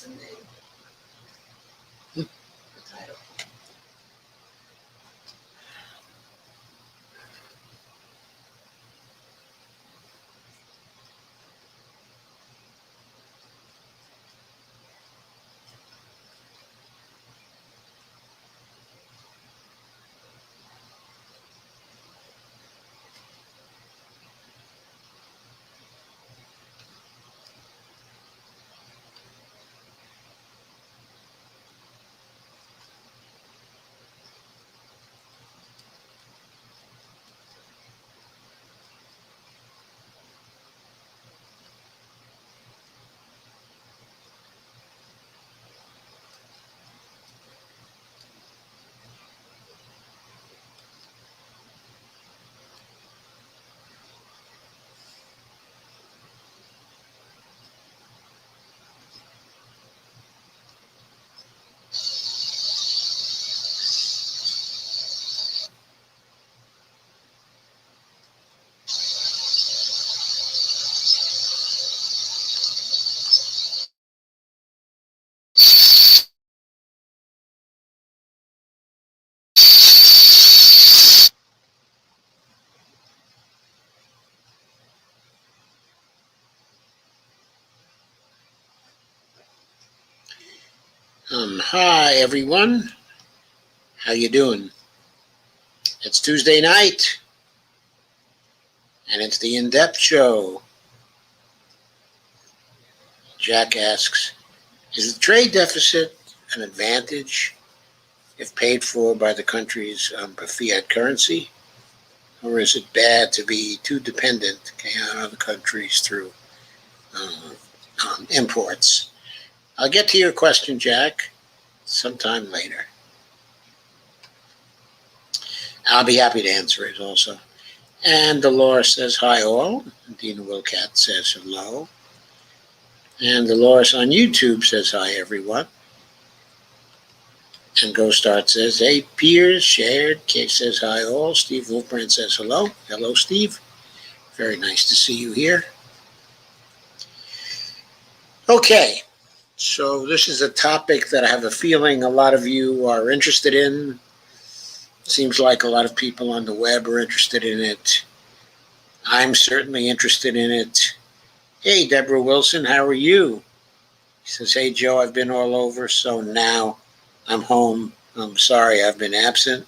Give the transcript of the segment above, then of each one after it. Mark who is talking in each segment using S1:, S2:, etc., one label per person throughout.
S1: the name. The title.
S2: Hi everyone, how you doing? It's Tuesday night, and it's the In-Depth Show. Jack asks, is the trade deficit an advantage if paid for by the country's fiat currency? Or is it bad to be too dependent on other countries through imports? I'll get to your question, Jack, sometime later. I'll be happy to answer it also. And Dolores says, hi all. Dina Wilcat says hello. And Dolores on YouTube says, hi everyone. And GoStart says, hey peers, shared. Kay says, hi all. Steve Wolfbrand says hello. Hello, Steve. Very nice to see you here. Okay, so this is a topic that I have a feeling a lot of you are interested in. Seems like a lot of people on the web are interested in it. I'm certainly interested in it. Hey, Deborah Wilson, how are you? She says, hey, Joe, I've been all over, so now I'm home. I'm sorry I've been absent.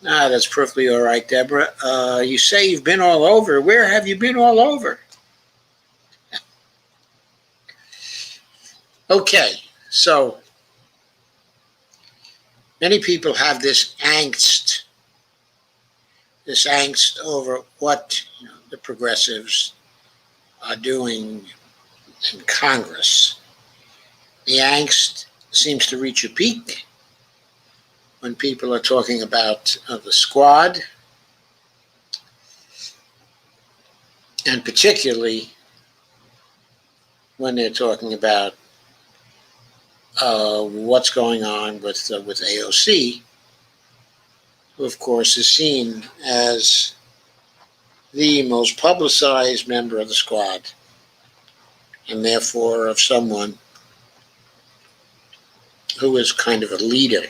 S2: That's perfectly all right, Deborah. You say you've been all over. Where have you been all over? Okay, so many people have this angst over what the progressives are doing in Congress. The angst seems to reach a peak when people are talking about the squad, and particularly when they're talking about what's going on with AOC, who of course is seen as the most publicized member of the squad, and therefore of someone who is kind of a leader.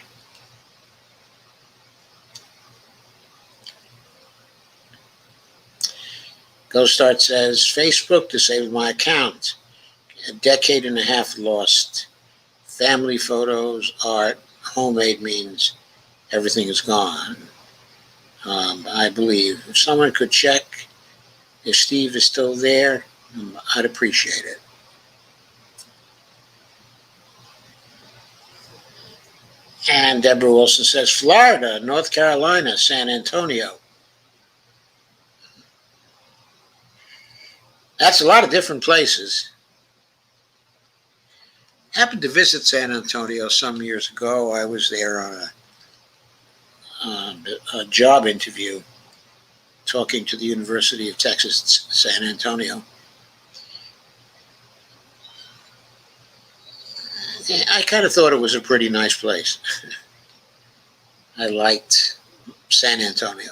S2: GoStart says, Facebook disabled my account. A decade and a half lost. Family photos, art, homemade means everything is gone. I believe if someone could check if Steve is still there, I'd appreciate it. And Deborah Wilson says, Florida, North Carolina, San Antonio. That's a lot of different places. I happened to visit San Antonio some years ago. I was there on a job interview talking to the University of Texas, San Antonio. I kind of thought it was a pretty nice place. I liked San Antonio.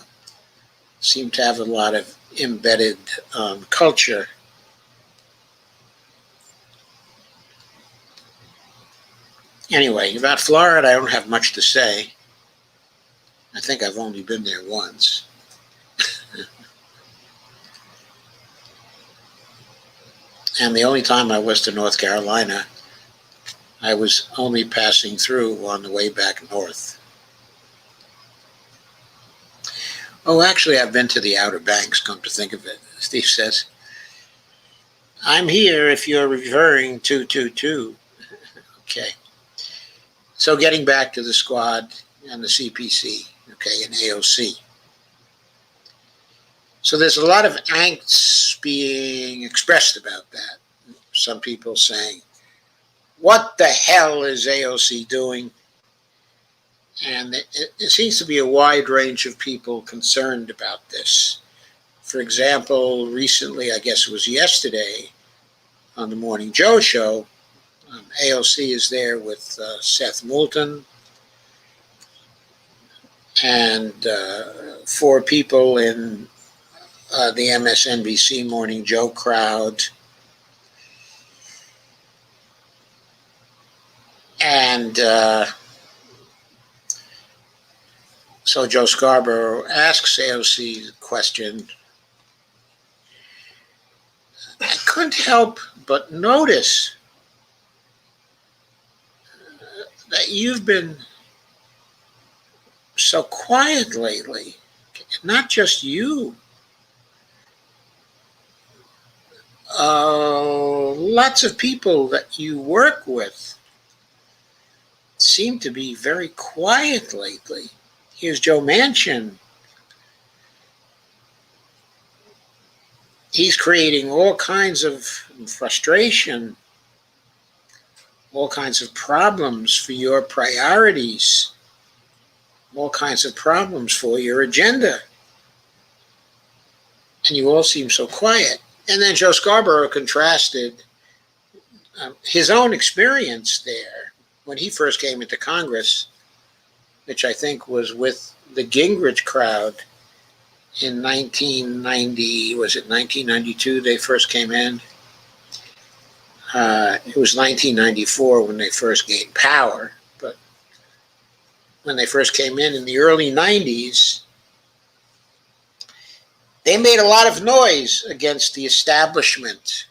S2: Seemed to have a lot of embedded culture. Anyway, about Florida, I don't have much to say. I think I've only been there once. And the only time I was to North Carolina, I was only passing through on the way back north. Oh, actually, I've been to the Outer Banks, come to think of it. Steve says, I'm here if you're referring to 222. Okay. So getting back to the squad and the CPC, okay, and AOC. So there's a lot of angst being expressed about that. Some people saying, what the hell is AOC doing? And it seems to be a wide range of people concerned about this. For example, recently, I guess it was yesterday, on the Morning Joe show, AOC is there with Seth Moulton and 4 people in the MSNBC Morning Joe crowd. And so Joe Scarborough asks AOC the question. I couldn't help but notice that you've been so quiet lately. Not just you. Lots of people that you work with seem to be very quiet lately. Here's Joe Manchin. He's creating all kinds of frustration, all kinds of problems for your priorities, all kinds of problems for your agenda. And you all seem so quiet. And then Joe Scarborough contrasted his own experience there when he first came into Congress, which I think was with the Gingrich crowd in 1990, was it 1992 they first came in? It was 1994 when they first gained power, but when they first came in the early 90s, they made a lot of noise against the establishment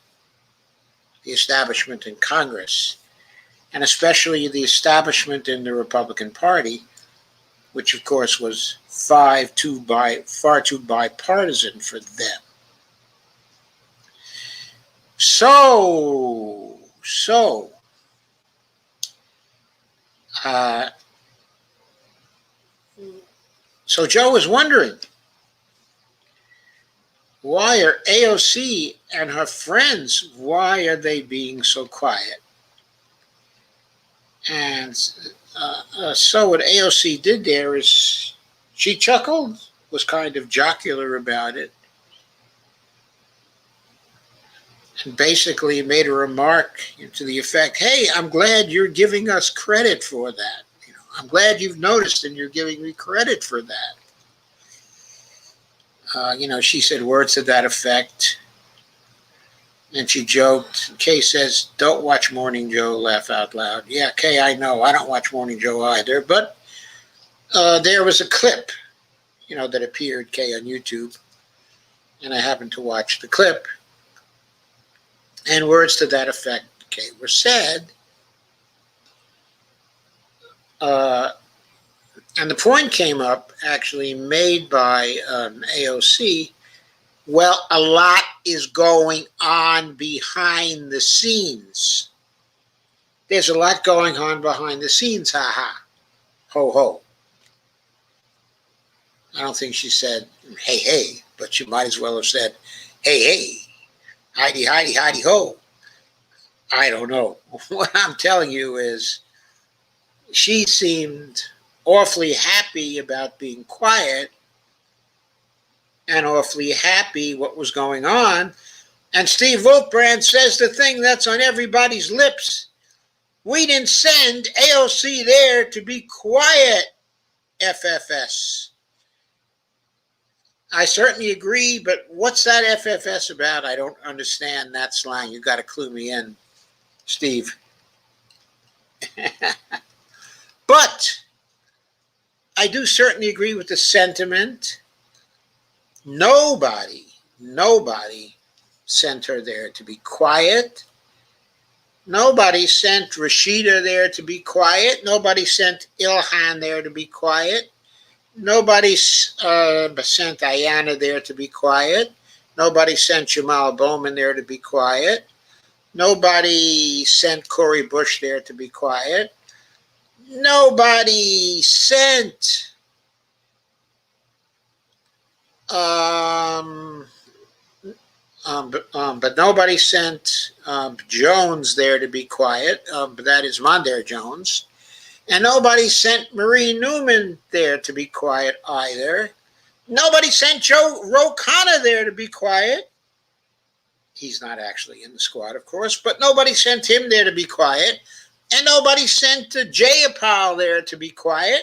S2: in Congress, and especially the establishment in the Republican Party, which of course was far too bipartisan for them. So Joe was wondering, why are AOC and her friends, why are they being so quiet? And so what AOC did there is she chuckled, was kind of jocular about it, and basically made a remark to the effect, hey, I'm glad you're giving us credit for that. I'm glad you've noticed and you're giving me credit for that. She said words to that effect. And she joked. Kay says, don't watch Morning Joe, laugh out loud. Yeah, Kay, I know. I don't watch Morning Joe either. But there was a clip, that appeared, Kay, on YouTube. And I happened to watch the clip. And words to that effect, Kay, were said. And the point came up, actually, made by AOC. Well, a lot is going on behind the scenes. There's a lot going on behind the scenes, ha-ha, ho-ho. I don't think she said, hey, but she might as well have said, hey, hidey, ho. I don't know. What I'm telling you is she seemed awfully happy about being quiet and awfully happy what was going on. And Steve Wolfbrand says the thing that's on everybody's lips. We didn't send AOC there to be quiet, FFS. I certainly agree, but what's that FFS about? I don't understand that slang. You got to clue me in, Steve. I do certainly agree with the sentiment. Nobody sent her there to be quiet. Nobody sent Rashida there to be quiet. Nobody sent Ilhan there to be quiet. Nobody sent Ayanna there to be quiet. Nobody sent Jamal Bowman there to be quiet. Nobody sent Cori Bush there to be quiet. Nobody sent but nobody sent Jones there to be quiet. But that is Mondaire Jones. And nobody sent Marie Newman there to be quiet either. Nobody sent Ro Khanna there to be quiet. He's not actually in the squad, of course, but nobody sent him there to be quiet. And nobody sent Jayapal there to be quiet.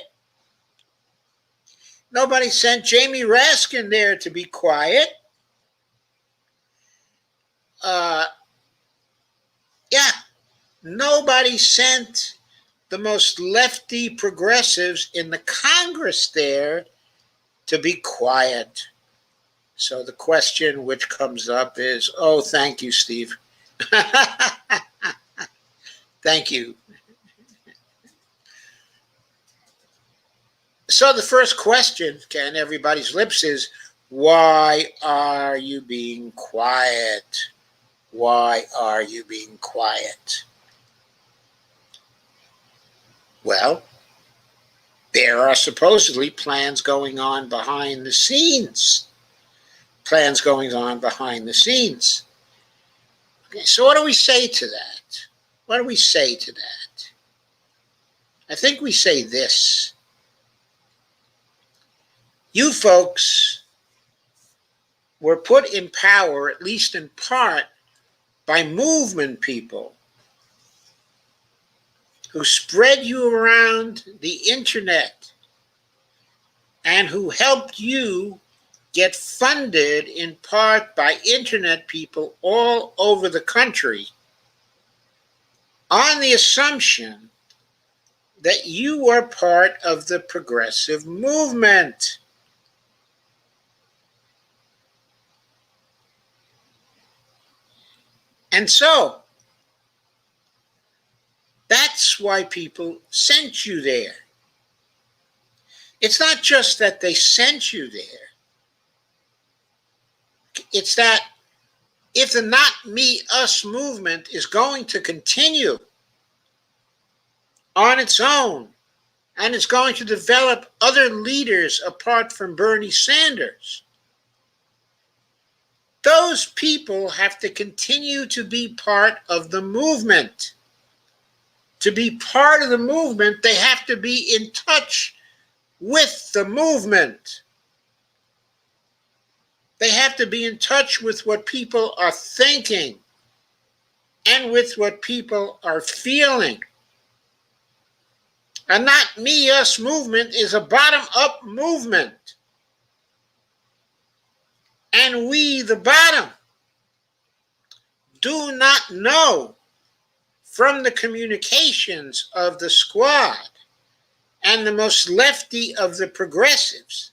S2: Nobody sent Jamie Raskin there to be quiet. Nobody sent the most lefty progressives in the Congress there to be quiet. So the question which comes up is, oh, thank you, Steve. Thank you. So the first question on everybody's lips is, why are you being quiet? Why are you being quiet? Well, there are supposedly plans going on behind the scenes. Plans going on behind the scenes. Okay, so what do we say to that? What do we say to that? I think we say this. You folks were put in power, at least in part, by movement people who spread you around the internet and who helped you get funded in part by internet people all over the country on the assumption that you are part of the progressive movement. And so, that's why people sent you there. It's not just that they sent you there. It's that if the Not Me, Us movement is going to continue on its own, and it's going to develop other leaders apart from Bernie Sanders, those people have to continue to be part of the movement. To be part of the movement, they have to be in touch with the movement. They have to be in touch with what people are thinking and with what people are feeling. A Not Me, Us movement is a bottom-up movement. And we, the bottom, do not know from the communications of the squad and the most lefty of the progressives.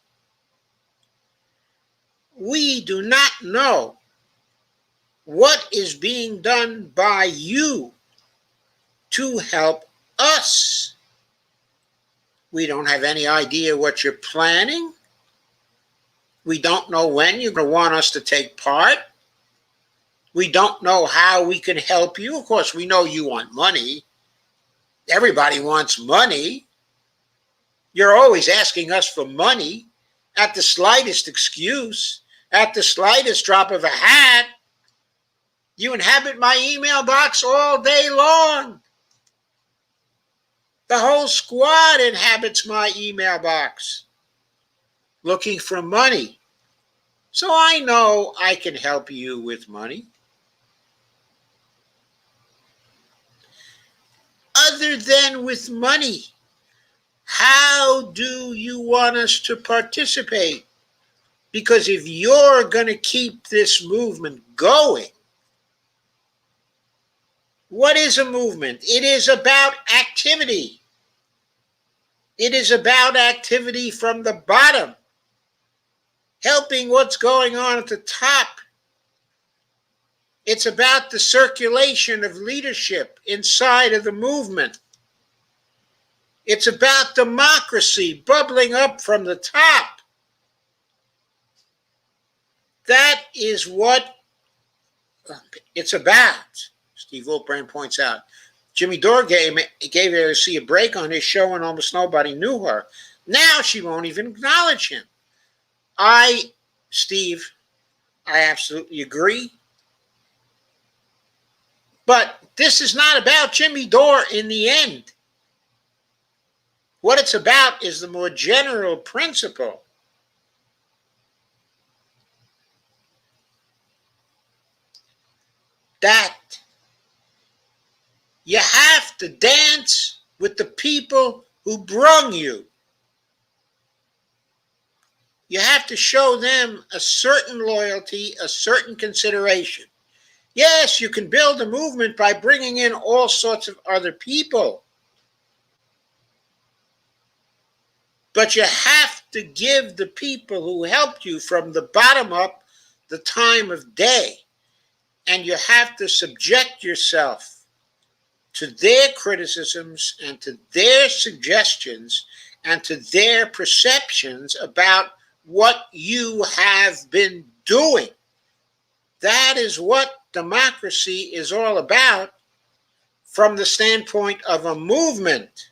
S2: We do not know what is being done by you to help us. We don't have any idea what you're planning. We don't know when you're going to want us to take part. We don't know how we can help you. Of course, we know you want money. Everybody wants money. You're always asking us for money at the slightest excuse, at the slightest drop of a hat. You inhabit my email box all day long. The whole squad inhabits my email box looking for money. So I know I can help you with money. Other than with money, how do you want us to participate? Because if you're going to keep this movement going, what is a movement? It is about activity. It is about activity from the bottom, helping what's going on at the top. It's about the circulation of leadership inside of the movement. It's about democracy bubbling up from the top. That is what it's about, Steve Wolfbrand points out. Jimmy Dore gave AOC a break on his show and almost nobody knew her. Now she won't even acknowledge him. Steve, I absolutely agree. But this is not about Jimmy Dore in the end. What it's about is the more general principle that you have to dance with the people who brung you. You have to show them a certain loyalty, a certain consideration. Yes, you can build a movement by bringing in all sorts of other people. But you have to give the people who helped you from the bottom up the time of day. And you have to subject yourself to their criticisms and to their suggestions and to their perceptions about what you have been doing. That is what democracy is all about from the standpoint of a movement.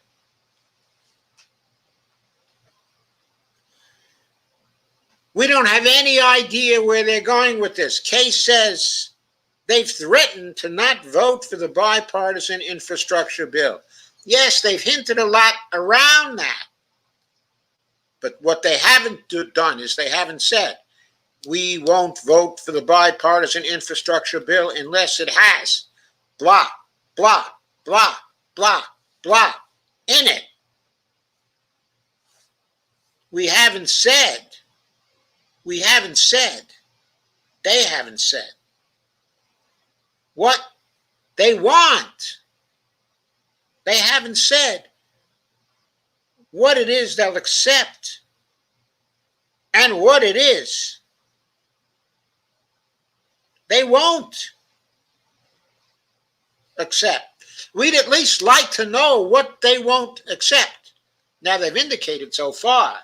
S2: We don't have any idea where they're going with this. Kay says they've threatened to not vote for the bipartisan infrastructure bill. Yes, they've hinted a lot around that. But what they haven't done is they haven't said, we won't vote for the bipartisan infrastructure bill unless it has blah, blah, blah, blah, blah in it. They haven't said, what they want. They haven't said what it is they'll accept and what it is they won't accept. We'd at least like to know what they won't accept. Now, they've indicated so far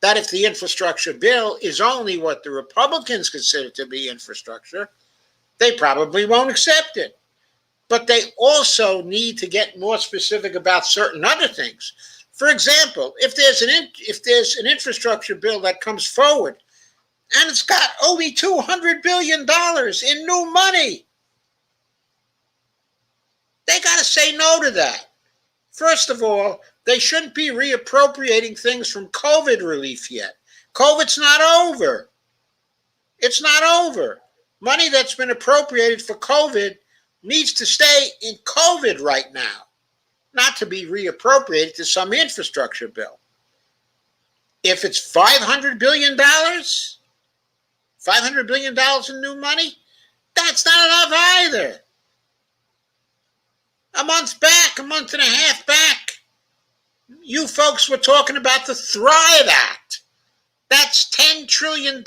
S2: that if the infrastructure bill is only what the Republicans consider to be infrastructure, they probably won't accept it. But they also need to get more specific about certain other things. For example, if there's an infrastructure bill that comes forward and it's got only $200 billion in new money, they got to say no to that. First of all, they shouldn't be reappropriating things from COVID relief yet. COVID's not over. It's not over. Money that's been appropriated for COVID needs to stay in COVID right now, not to be reappropriated to some infrastructure bill. If it's $500 billion, $500 billion in new money, that's not enough either. A month and a half back, you folks were talking about the Thrive Act. That's $10 trillion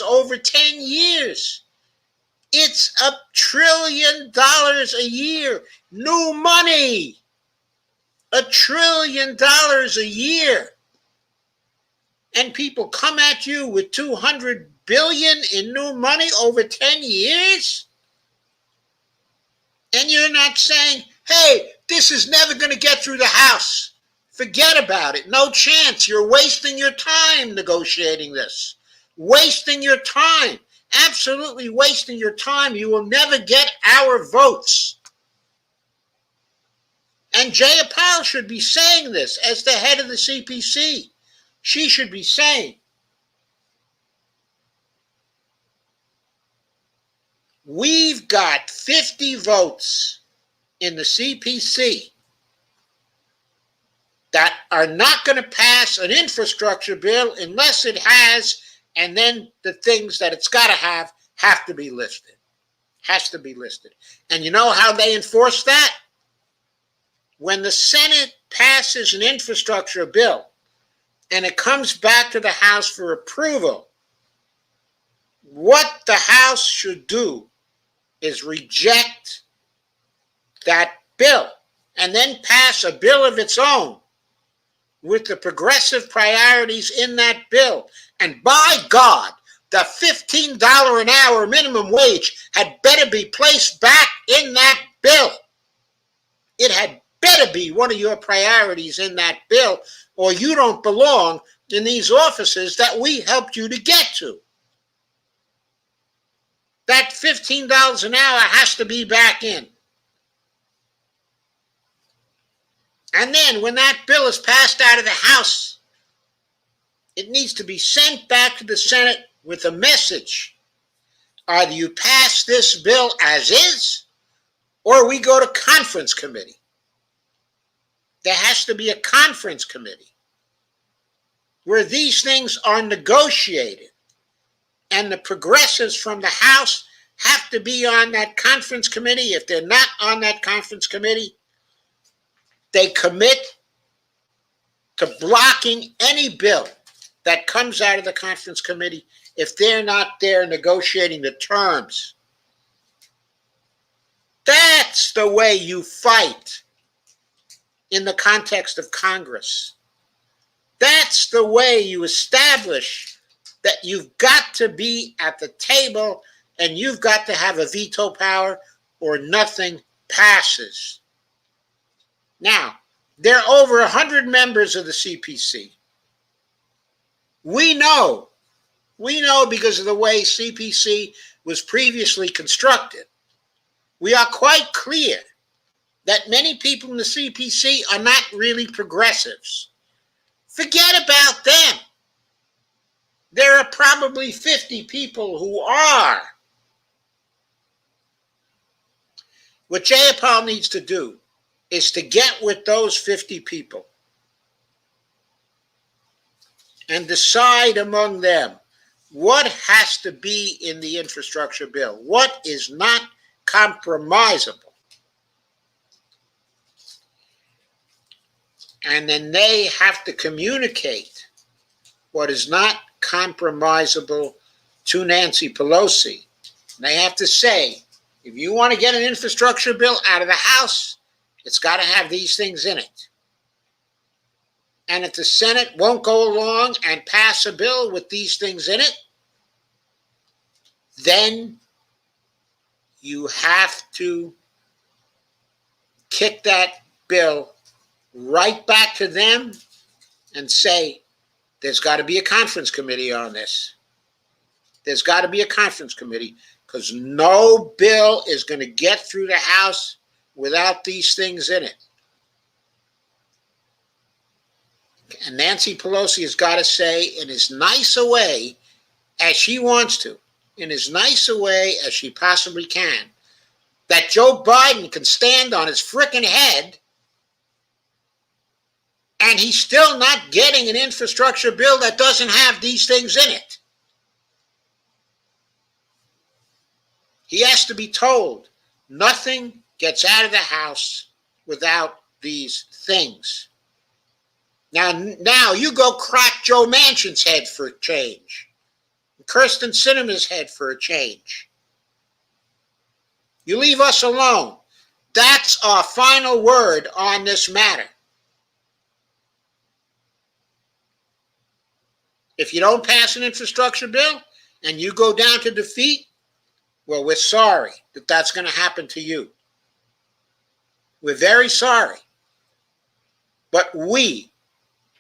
S2: over 10 years. It's $1 trillion a year. New money. $1 trillion a year. And people come at you with $200 billion in new money over 10 years? And you're not saying, hey, this is never going to get through the House. Forget about it. No chance. You're wasting your time negotiating this. Wasting your time. Absolutely wasting your time. You will never get our votes. And Jaya Powell should be saying this as the head of the CPC. She should be saying, we've got 50 votes in the CPC that are not going to pass an infrastructure bill unless it has, and then the things that it's got to have to be listed. Has to be listed. And you know how they enforce that? when the Senate passes an infrastructure bill and it comes back to the House for approval, what the House should do is reject that bill and then pass a bill of its own with the progressive priorities in that bill. And by God, the $15 an hour minimum wage had better be placed back in that bill. It had better be one of your priorities in that bill, or you don't belong in these offices that we helped you to get to. That $15 an hour has to be back in. And then when that bill is passed out of the House, it needs to be sent back to the Senate with a message. Either you pass this bill as is, or we go to conference committee. There has to be a conference committee where these things are negotiated. And the progressives from the House have to be on that conference committee. If they're not on that conference committee, they commit to blocking any bill that comes out of the conference committee if they're not there negotiating the terms. That's the way you fight in the context of Congress. That's the way you establish that you've got to be at the table and you've got to have a veto power or nothing passes. Now, there are over 100 members of the CPC. We know because of the way CPC was previously constructed. We are quite clear that many people in the CPC are not really progressives. Forget about them. There are probably 50 people who are. What Jayapal needs to do is to get with those 50 people and decide among them what has to be in the infrastructure bill, what is not compromisable. And then they have to communicate what is not compromisable to Nancy Pelosi. And they have to say, if you want to get an infrastructure bill out of the House, it's got to have these things in it. And if the Senate won't go along and pass a bill with these things in it, then you have to kick that bill right back to them and say, there's got to be a conference committee on this. There's got to be a conference committee because no bill is going to get through the House without these things in it. And Nancy Pelosi has got to say in as nice a way as she wants to, in as nice a way as she possibly can, that Joe Biden can stand on his frickin' head and he's still not getting an infrastructure bill that doesn't have these things in it. He has to be told nothing gets out of the House without these things. Now you go crack Joe Manchin's head for a change. Kirsten Sinema's head for a change. You leave us alone. That's our final word on this matter. If you don't pass an infrastructure bill and you go down to defeat, well, we're sorry that that's going to happen to you. We're very sorry. But we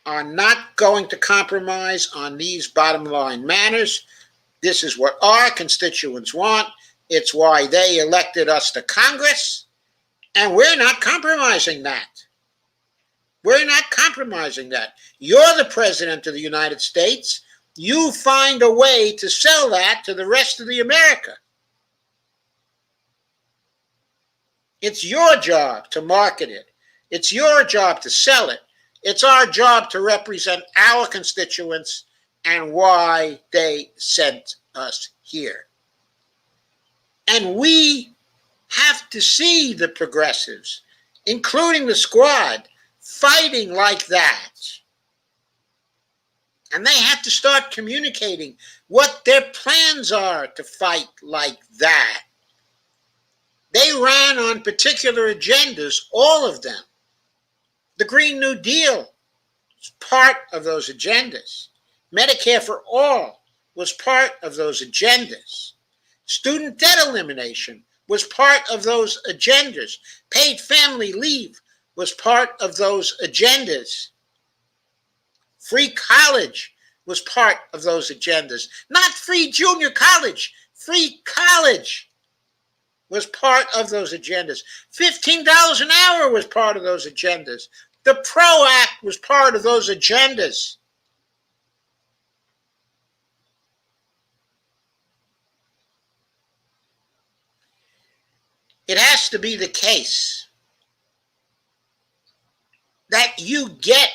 S2: are not going to compromise on these bottom line matters. This is what our constituents want. It's why they elected us to Congress, and we're not compromising that. We're not compromising that. You're the president of the United States. You find a way to sell that to the rest of the America. It's your job to market it. It's your job to sell it. It's our job to represent our constituents and why they sent us here. And we have to see the progressives including the squad, fighting like that. And they have to start communicating what their plans are to fight like that. They ran on particular agendas, all of them. The Green New Deal was part of those agendas. Medicare for all was part of those agendas. Student debt elimination was part of those agendas. Paid family leave was part of those agendas. Free college was part of those agendas. Not free junior college, free college was part of those agendas. $15 an hour was part of those agendas. The PRO Act was part of those agendas. It has to be the case that you get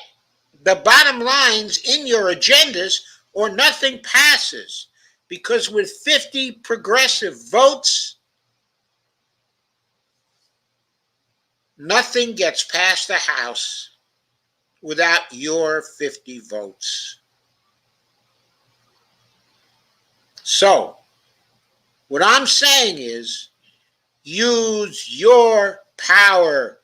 S2: the bottom lines in your agendas or nothing passes. Because with 50 progressive votes, nothing gets past the House without your 50 votes. So, what I'm saying is, use your power.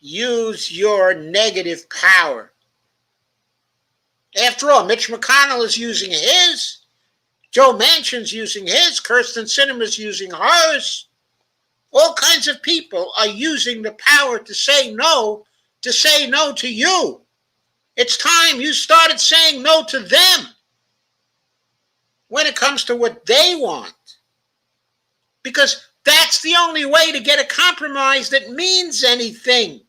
S2: Use your negative power. After all, Mitch McConnell is using his. Joe Manchin's using his. Kirsten Sinema's using hers. All kinds of people are using the power to say no to you. It's time you started saying no to them when it comes to what they want. Because that's the only way to get a compromise that means anything.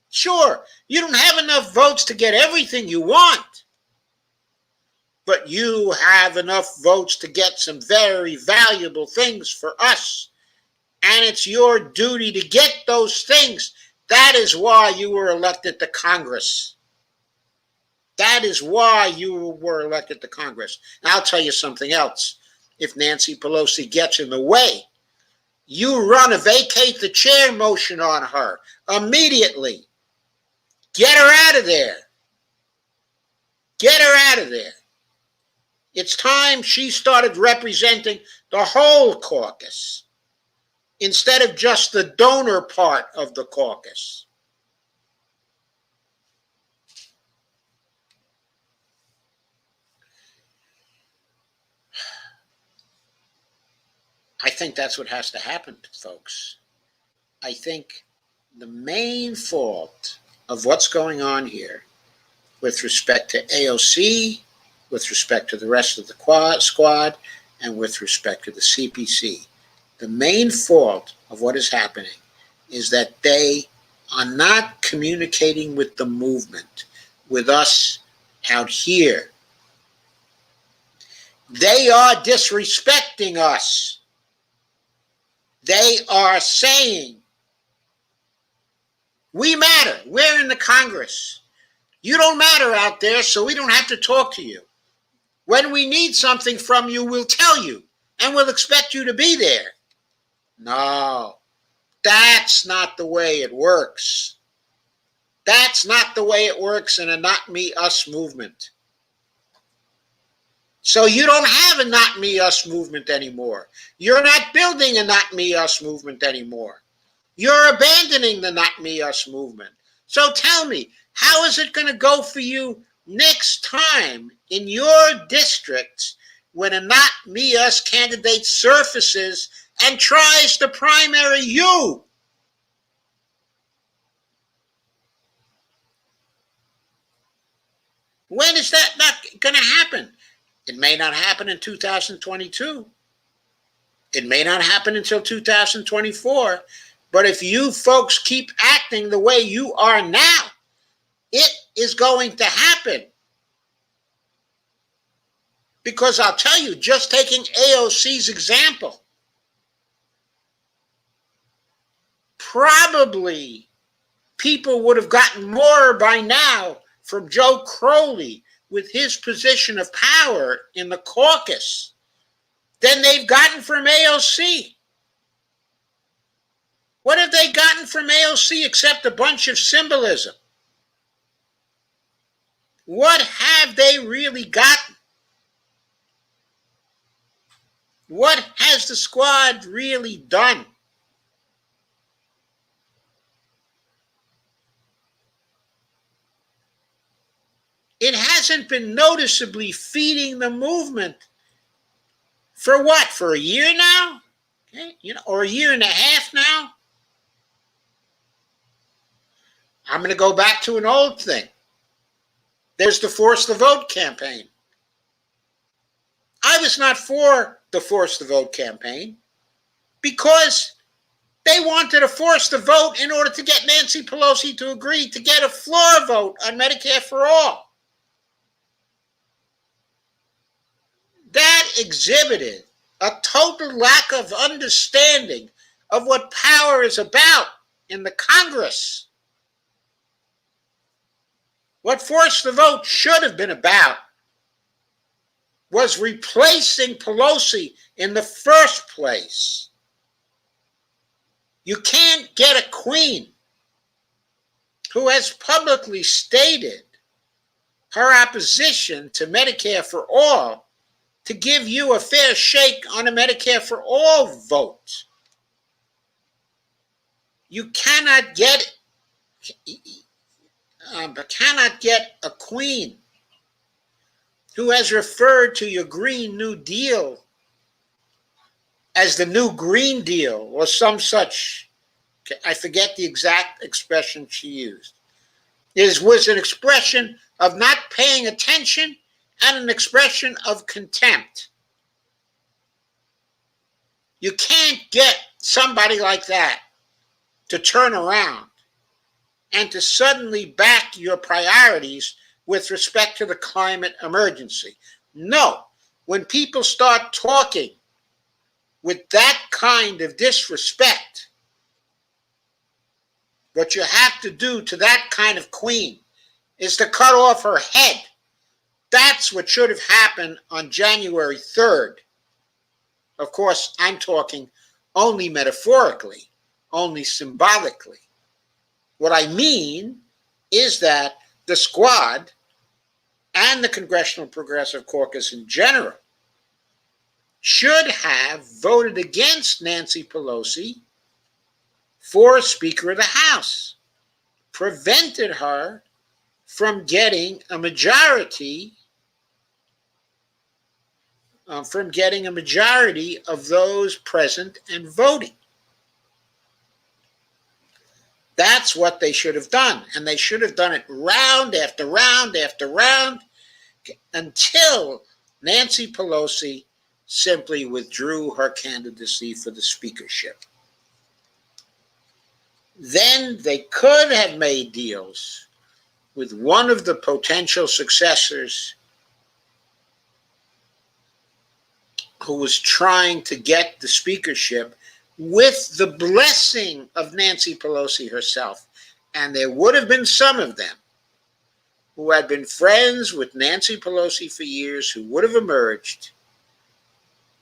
S2: Sure, you don't have enough votes to get everything you want, but you have enough votes to get some very valuable things for us. And it's your duty to get those things. That is why you were elected to Congress. That is why you were elected to Congress. Now, I'll tell you something else. If Nancy Pelosi gets in the way, you run a vacate the chair motion on her immediately. Get her out of there. Get her out of there. It's time she started representing the whole caucus instead of just the donor part of the caucus. I think that's what has to happen, folks. I think the main fault of what's going on here with respect to AOC, with respect to the rest of the squad, and with respect to the CPC, the main fault of what is happening is that they are not communicating with the movement, with us out here. They are disrespecting us. They are saying, we matter. We're in the Congress. You don't matter out there, so we don't have to talk to you. When we need something from you, we'll tell you, and we'll expect you to be there. No, that's not the way it works. That's not the way it works in a not me, us movement. So you don't have a not me, us movement anymore. You're not building a not me, us movement anymore. You're abandoning the not me, us movement. So tell me, how is it going to go for you next time in your districts when a not me, us candidate surfaces and tries to primary you? When is that not going to happen? It may not happen in 2022. It may not happen until 2024. But if you folks keep acting the way you are now, it is going to happen. Because I'll tell you, just taking AOC's example, probably people would have gotten more by now from Joe Crowley with his position of power in the caucus than they've gotten from AOC. What have they gotten from AOC except a bunch of symbolism? What have they really gotten? What has the squad really done? It hasn't been noticeably feeding the movement for what? For a year now? Okay, or a year and a half now? I'm going to go back to an old thing. There's the Force the Vote campaign. I was not for the Force the Vote campaign because they wanted to force the vote in order to get Nancy Pelosi to agree to get a floor vote on Medicare for all. That exhibited a total lack of understanding of what power is about in the Congress. What Force the Vote should have been about was replacing Pelosi in the first place. You can't get a queen who has publicly stated her opposition to Medicare for all to give you a fair shake on a Medicare for all vote. You cannot get a queen who has referred to your Green New Deal as the new Green Deal or some such, I forget the exact expression she used. It was an expression of not paying attention and an expression of contempt. You can't get somebody like that to turn around and to suddenly back your priorities with respect to the climate emergency. No, when people start talking with that kind of disrespect, what you have to do to that kind of queen is to cut off her head. That's what should have happened on January 3rd. Of course, I'm talking only metaphorically, only symbolically. What I mean is that the squad and the Congressional Progressive Caucus in general should have voted against Nancy Pelosi for Speaker of the House, prevented her from getting a majority of those present and voting. That's what they should have done. And they should have done it round after round after round until Nancy Pelosi simply withdrew her candidacy for the speakership. Then they could have made deals with one of the potential successors who was trying to get the speakership with the blessing of Nancy Pelosi herself. And there would have been some of them who had been friends with Nancy Pelosi for years who would have emerged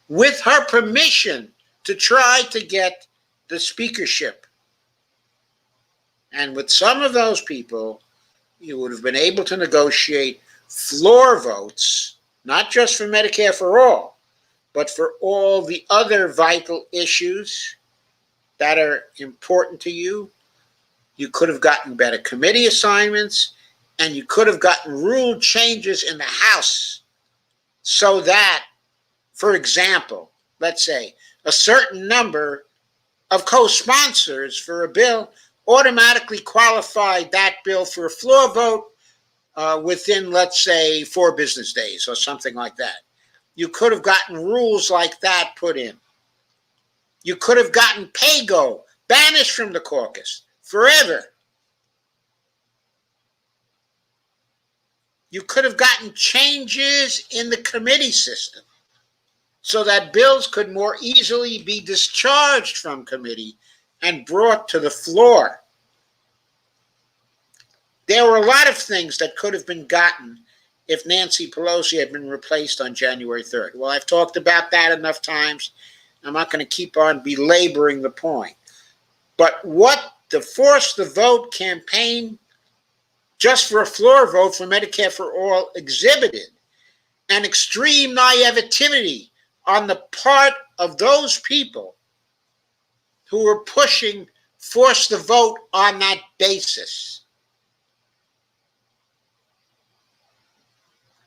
S2: with her permission to try to get the speakership. And with some of those people, you would have been able to negotiate floor votes, not just for Medicare for all, but for all the other vital issues that are important to you. You could have gotten better committee assignments, and you could have gotten rule changes in the House so that, for example, let's say a certain number of co-sponsors for a bill automatically qualified that bill for a floor vote within, let's say, 4 business days or something like that. You could have gotten rules like that put in. You could have gotten PAYGO banished from the caucus forever. You could have gotten changes in the committee system so that bills could more easily be discharged from committee and brought to the floor. There were a lot of things that could have been gotten if Nancy Pelosi had been replaced on January 3rd. Well, I've talked about that enough times. I'm not going to keep on belaboring the point. But what the Force the Vote campaign, just for a floor vote for Medicare for All, exhibited an extreme naivety on the part of those people who were pushing Force the Vote on that basis.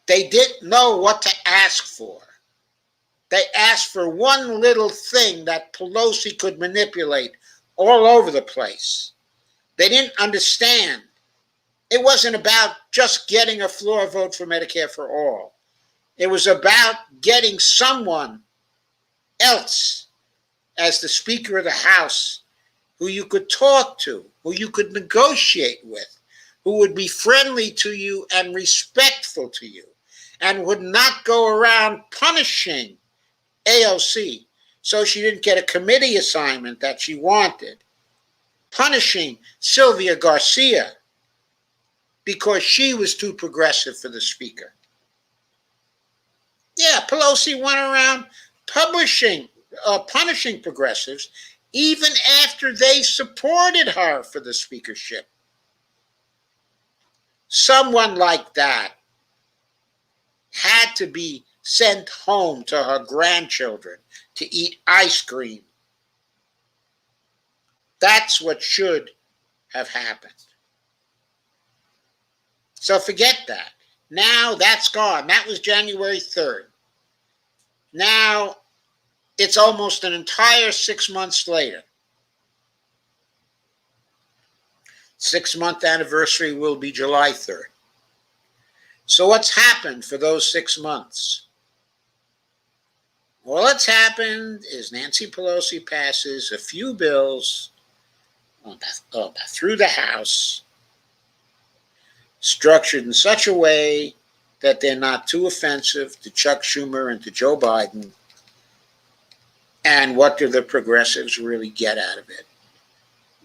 S2: They didn't know what to ask for. They asked for one little thing that Pelosi could manipulate all over the place. They didn't understand. It wasn't about just getting a floor vote for Medicare for all. It was about getting someone else as the Speaker of the House who you could talk to, who you could negotiate with, who would be friendly to you and respectful to you, and would not go around punishing AOC so she didn't get a committee assignment that she wanted, punishing Sylvia Garcia because she was too progressive for the Speaker. Yeah, Pelosi went around punishing progressives even after they supported her for the speakership. Someone like that had to be sent home to her grandchildren to eat ice cream. That's what should have happened. So forget that. Now that's gone. That was January 3rd. Now it's almost an entire 6 months later. 6-month anniversary will be July 3rd. So what's happened for those 6 months? All that's happened is Nancy Pelosi passes a few bills through the House, structured in such a way that they're not too offensive to Chuck Schumer and to Joe Biden. And what do the progressives really get out of it?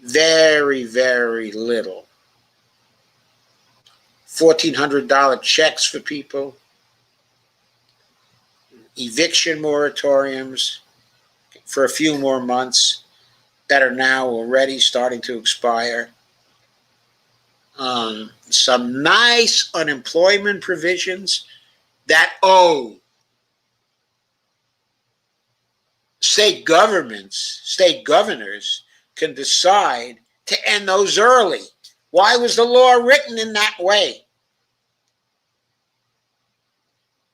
S2: Very, very little. $1,400 checks for people, eviction moratoriums for a few more months that are now already starting to expire. Some nice unemployment provisions that state governors can decide to end those early. Why was the law written in that way?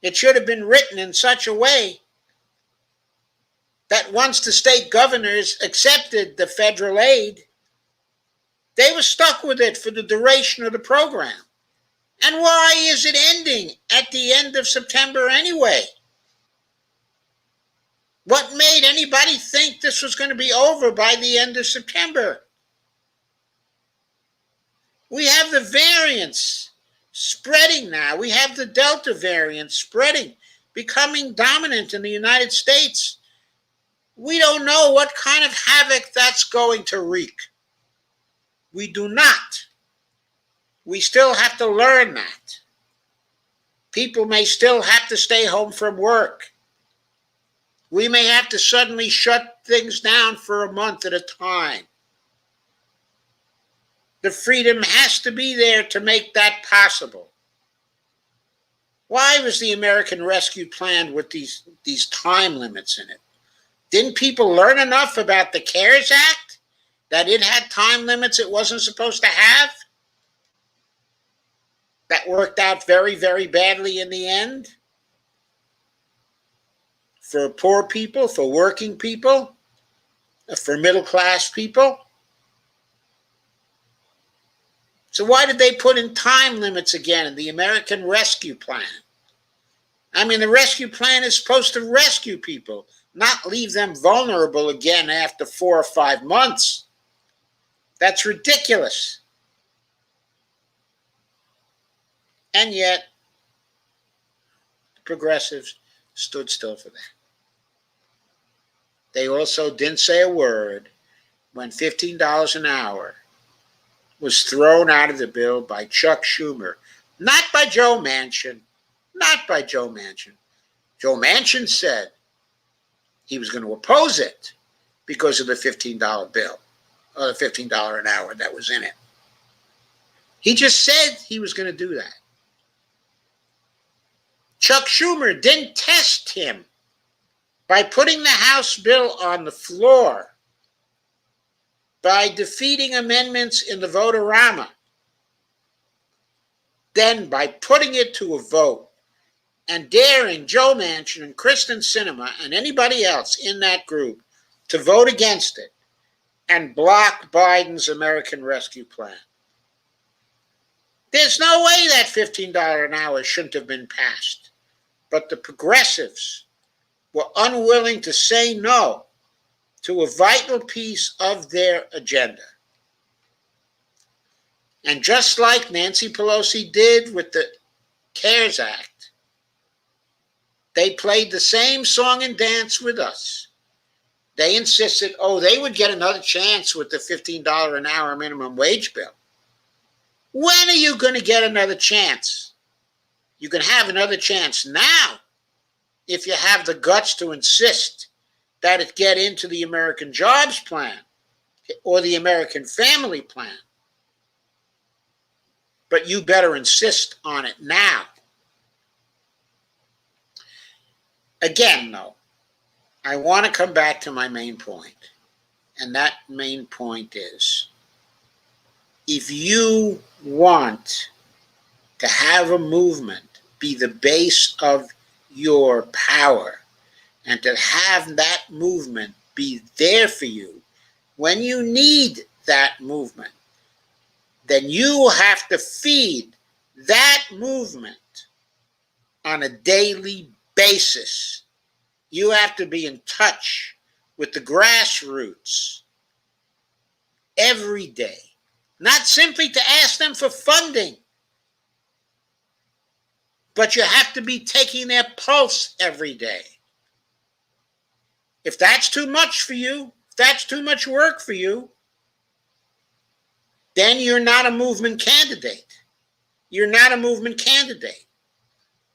S2: It should have been written in such a way that once the state governors accepted the federal aid, they were stuck with it for the duration of the program. And why is it ending at the end of September anyway? What made anybody think this was going to be over by the end of September? We have the variants spreading now. We have the Delta variant spreading, becoming dominant in the United States. We don't know what kind of havoc that's going to wreak. We do not. We still have to learn that. People may still have to stay home from work. We may have to suddenly shut things down for a month at a time. The freedom has to be there to make that possible. Why was the American Rescue Plan with these time limits in it? Didn't people learn enough about the CARES Act that it had time limits it wasn't supposed to have? That worked out very, very badly in the end? For poor people, for working people, for middle-class people? So why did they put in time limits again in the American Rescue Plan? I mean, the rescue plan is supposed to rescue people, not leave them vulnerable again after 4 or 5 months. That's ridiculous. And yet, the progressives stood still for that. They also didn't say a word when $15 an hour was thrown out of the bill by Chuck Schumer, not by Joe Manchin, not by Joe Manchin. Joe Manchin said he was going to oppose it because of the $15 bill. the $15 an hour that was in it. He just said he was going to do that. Chuck Schumer didn't test him by putting the House bill on the floor, by defeating amendments in the vote-a-rama, then by putting it to a vote and daring Joe Manchin and Kristen Sinema and anybody else in that group to vote against it and block Biden's American Rescue Plan. There's no way that $15 an hour shouldn't have been passed. But the progressives were unwilling to say no to a vital piece of their agenda. And just like Nancy Pelosi did with the CARES Act, they played the same song and dance with us. They insisted, they would get another chance with the $15 an hour minimum wage bill. When are you going to get another chance? You can have another chance now if you have the guts to insist that it get into the American Jobs Plan or the American Family Plan. But you better insist on it now. Again, though, I want to come back to my main point. And that main point is, if you want to have a movement be the base of your power and to have that movement be there for you when you need that movement, then you have to feed that movement on a daily basis. You have to be in touch with the grassroots every day, not simply to ask them for funding, but you have to be taking their pulse every day. If that's too much for you, if that's too much work for you, then you're not a movement candidate. You're not a movement candidate.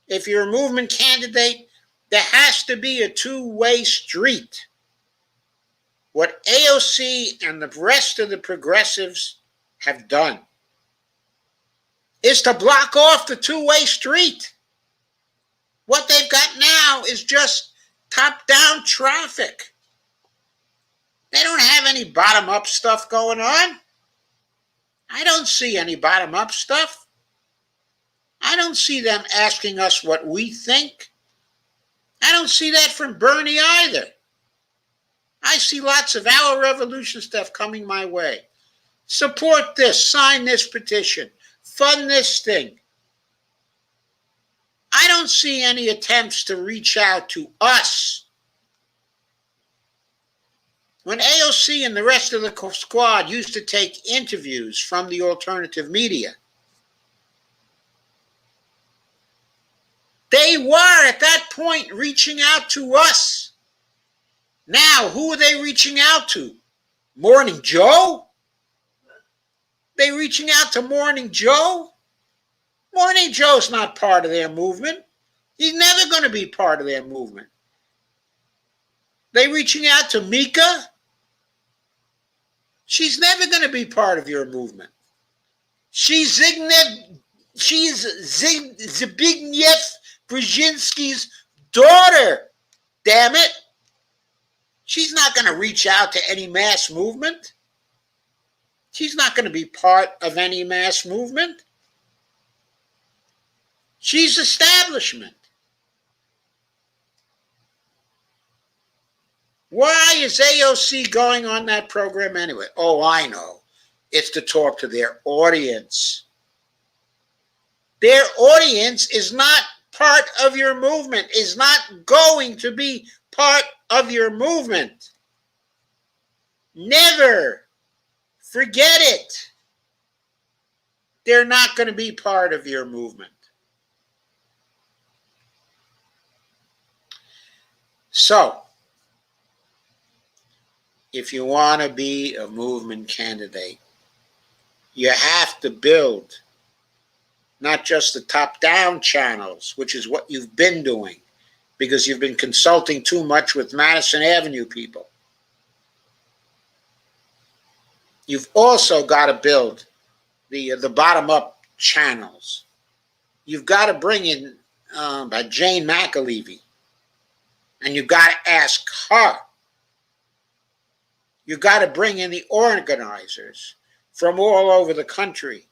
S2: If you're a movement candidate, there has to be a two-way street. What AOC and the rest of the progressives have done is to block off the two-way street. What they've got now is just top-down traffic. They don't have any bottom-up stuff going on. I don't see any bottom-up stuff. I don't see them asking us what we think. I don't see that from Bernie either. I see lots of Our Revolution stuff coming my way. Support this, sign this petition, fund this thing. I don't see any attempts to reach out to us. When AOC and the rest of the squad used to take interviews from the alternative media, they were at that point reaching out to us. Now, who are they reaching out to? Morning Joe? They reaching out to Morning Joe? Morning Joe's not part of their movement. He's never going to be part of their movement. They reaching out to Mika? She's never going to be part of your movement. She's Zbigniew Brzezinski's daughter, damn it. She's not going to reach out to any mass movement. She's not going to be part of any mass movement. She's establishment. Why is AOC going on that program anyway? Oh, I know. It's to talk to their audience. Their audience is not part of your movement, is not going to be part of your movement. Never. Forget it. They're not going to be part of your movement. So, if you want to be a movement candidate, you have to build not just the top-down channels, which is what you've been doing, because you've been consulting too much with Madison Avenue people. You've also got to build the bottom-up channels. You've got to bring in Jane McAlevey, and you've got to ask her. You've got to bring in the organizers from all over the country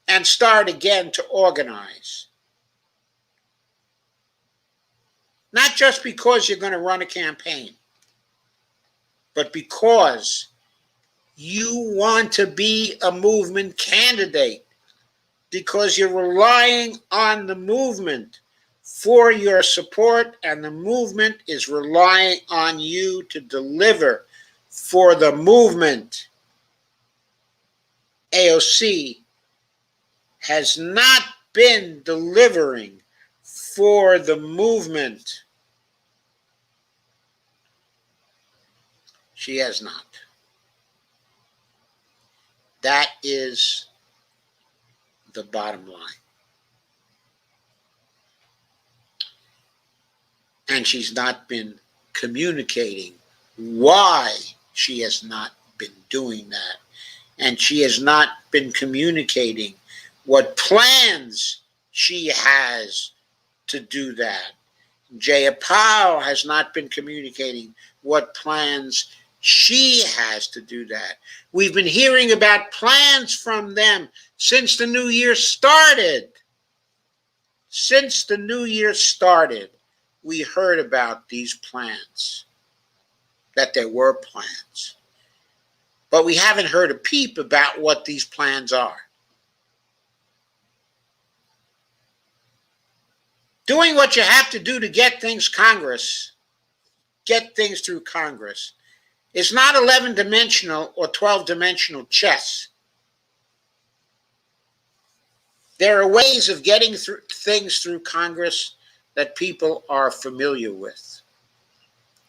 S2: and start again to organize. Not just because you're going to run a campaign, but because you want to be a movement candidate, because you're relying on the movement for your support, and the movement is relying on you to deliver for the movement. AOC has not been delivering for the movement. She has not. That is the bottom line. And she's not been communicating why she has not been doing that. And she has not been communicating what plans she has to do that. Jayapal has not been communicating what plans she has to do that. We've been hearing about plans from them since the new year started. Since the new year started, we heard about these plans, that there were plans. But we haven't heard a peep about what these plans are. Doing what you have to do to get things through Congress, is not 11-dimensional or 12-dimensional chess. There are ways of getting things through Congress that people are familiar with.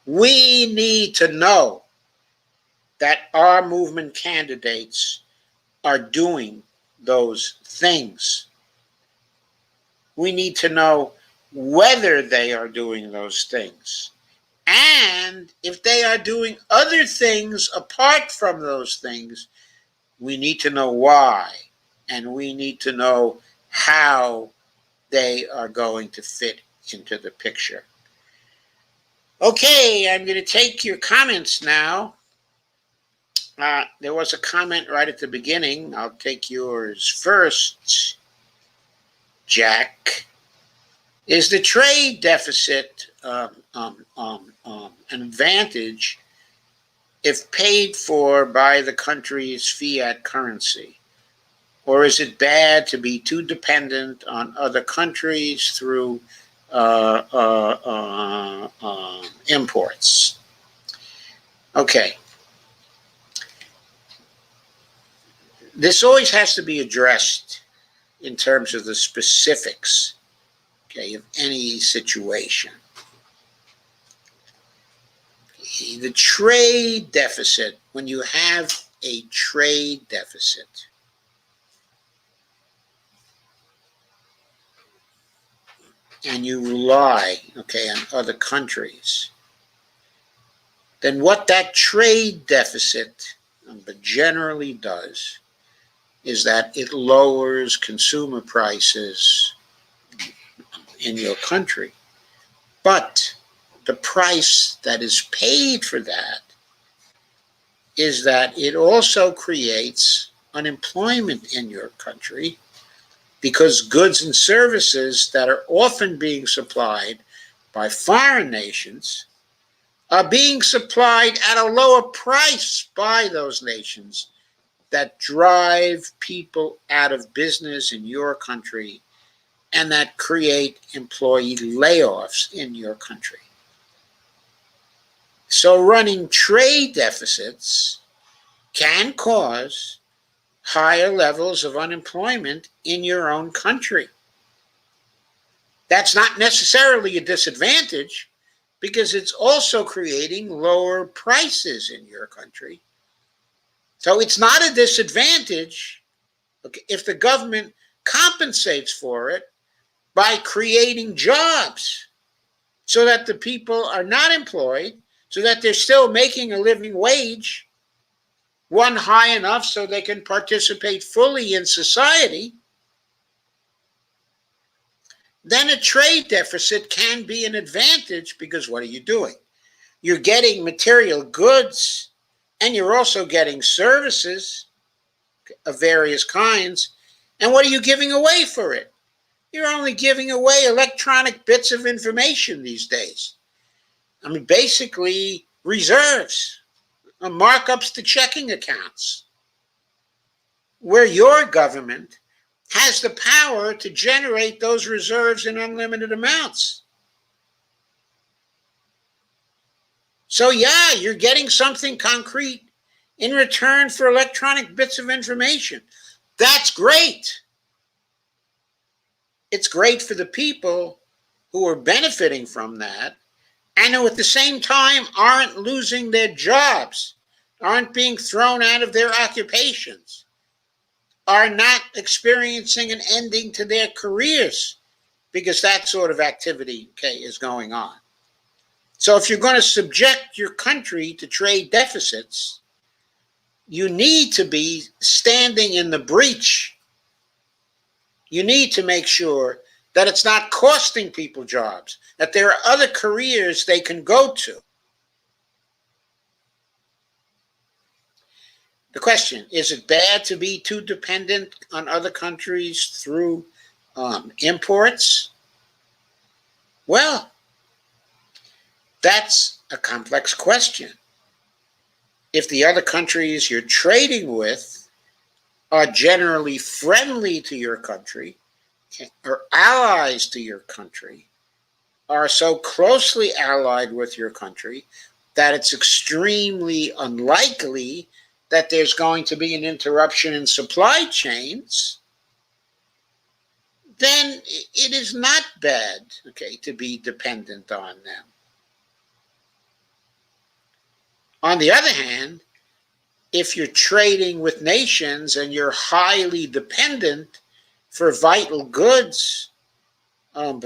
S2: We need to know that our movement candidates are doing those things. We need to know whether they are doing those things. And if they are doing other things apart from those things, we need to know why. And we need to know how they are going to fit into the picture. Okay, I'm going to take your comments now. There was a comment right at the beginning. I'll take yours first. Jack, is the trade deficit an advantage if paid for by the country's fiat currency? Or is it bad to be too dependent on other countries through imports? Okay. This always has to be addressed in terms of the specifics, okay, of any situation. The trade deficit, when you have a trade deficit, and you rely, okay, on other countries, then what that trade deficit generally does is that it lowers consumer prices in your country. But the price that is paid for that is that it also creates unemployment in your country, because goods and services that are often being supplied by foreign nations are being supplied at a lower price by those nations, that drive people out of business in your country and that create employee layoffs in your country. So running trade deficits can cause higher levels of unemployment in your own country. That's not necessarily a disadvantage, because it's also creating lower prices in your country. So it's not a disadvantage, okay, if the government compensates for it by creating jobs so that the people are not employed, so that they're still making a living wage, one high enough so they can participate fully in society, then a trade deficit can be an advantage, because what are you doing? You're getting material goods and you're also getting services of various kinds. And what are you giving away for it? You're only giving away electronic bits of information these days. I mean, basically reserves, markups to checking accounts, where your government has the power to generate those reserves in unlimited amounts. So yeah, you're getting something concrete in return for electronic bits of information. That's great. It's great for the people who are benefiting from that, and who at the same time aren't losing their jobs, aren't being thrown out of their occupations, are not experiencing an ending to their careers because that sort of activity, is going on. So if you're going to subject your country to trade deficits, you need to be standing in the breach. You need to make sure that it's not costing people jobs, that there are other careers they can go to. The question, is it bad to be too dependent on other countries through imports? Well, that's a complex question. If the other countries you're trading with are generally friendly to your country, or allies to your country, are so closely allied with your country that it's extremely unlikely that there's going to be an interruption in supply chains, then it is not bad, to be dependent on them. On the other hand, if you're trading with nations and you're highly dependent for vital goods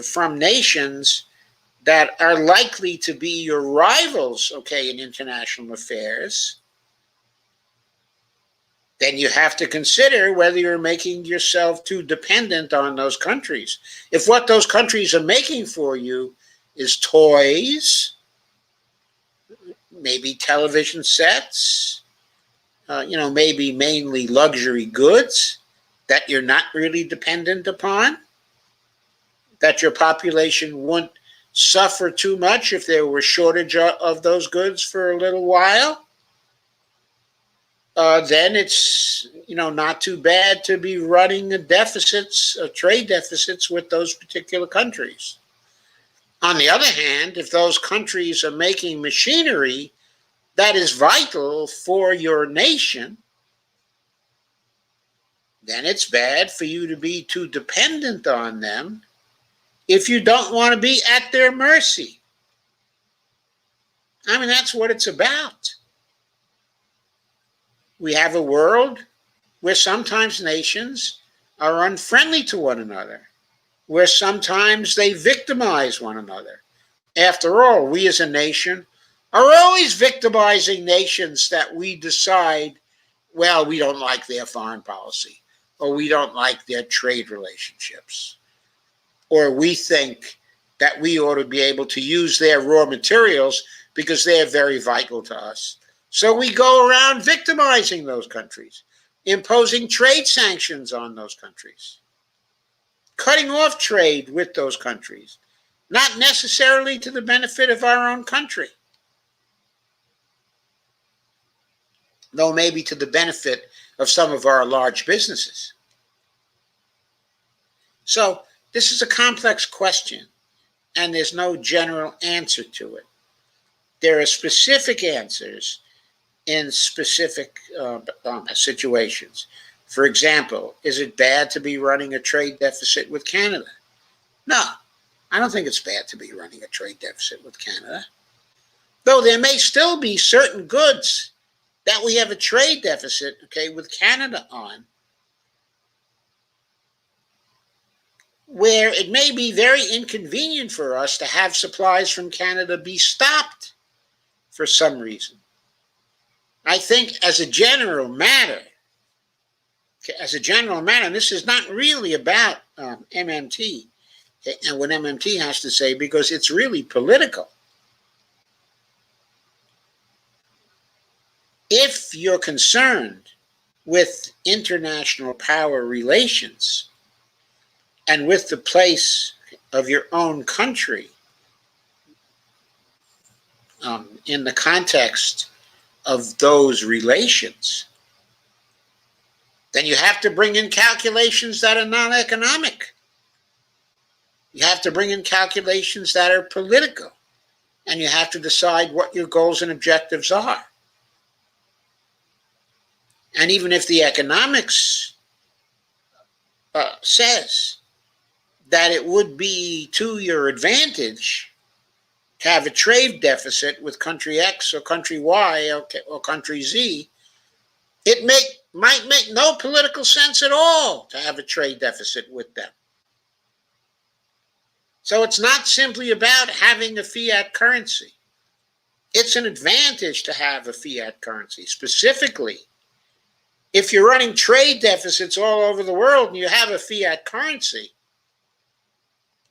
S2: from nations that are likely to be your rivals, in international affairs, then you have to consider whether you're making yourself too dependent on those countries. If what those countries are making for you is toys, maybe television sets, maybe mainly luxury goods that you're not really dependent upon, that your population wouldn't suffer too much if there were shortage of those goods for a little while, then it's not too bad to be running trade deficits with those particular countries. On the other hand, if those countries are making machinery that is vital for your nation, then it's bad for you to be too dependent on them if you don't want to be at their mercy. I mean, that's what it's about. We have a world where sometimes nations are unfriendly to one another, where sometimes they victimize one another. After all, we as a nation are always victimizing nations that we decide, well, we don't like their foreign policy, or we don't like their trade relationships, or we think that we ought to be able to use their raw materials because they're very vital to us. So we go around victimizing those countries, imposing trade sanctions on those countries, cutting off trade with those countries, not necessarily to the benefit of our own country, though maybe to the benefit of some of our large businesses. So this is a complex question, and there's no general answer to it. There are specific answers in specific situations. For example, is it bad to be running a trade deficit with Canada? No, I don't think it's bad to be running a trade deficit with Canada. Though there may still be certain goods that we have a trade deficit, with Canada on, where it may be very inconvenient for us to have supplies from Canada be stopped for some reason. I think as a general matter, and this is not really about MMT and what MMT has to say, because it's really political. If you're concerned with international power relations and with the place of your own country in the context of those relations, then you have to bring in calculations that are non-economic. You have to bring in calculations that are political, and you have to decide what your goals and objectives are. And even if the economics says that it would be to your advantage to have a trade deficit with country X or country Y or country Z, it might make no political sense at all to have a trade deficit with them. So it's not simply about having a fiat currency. It's an advantage to have a fiat currency. Specifically, if you're running trade deficits all over the world and you have a fiat currency,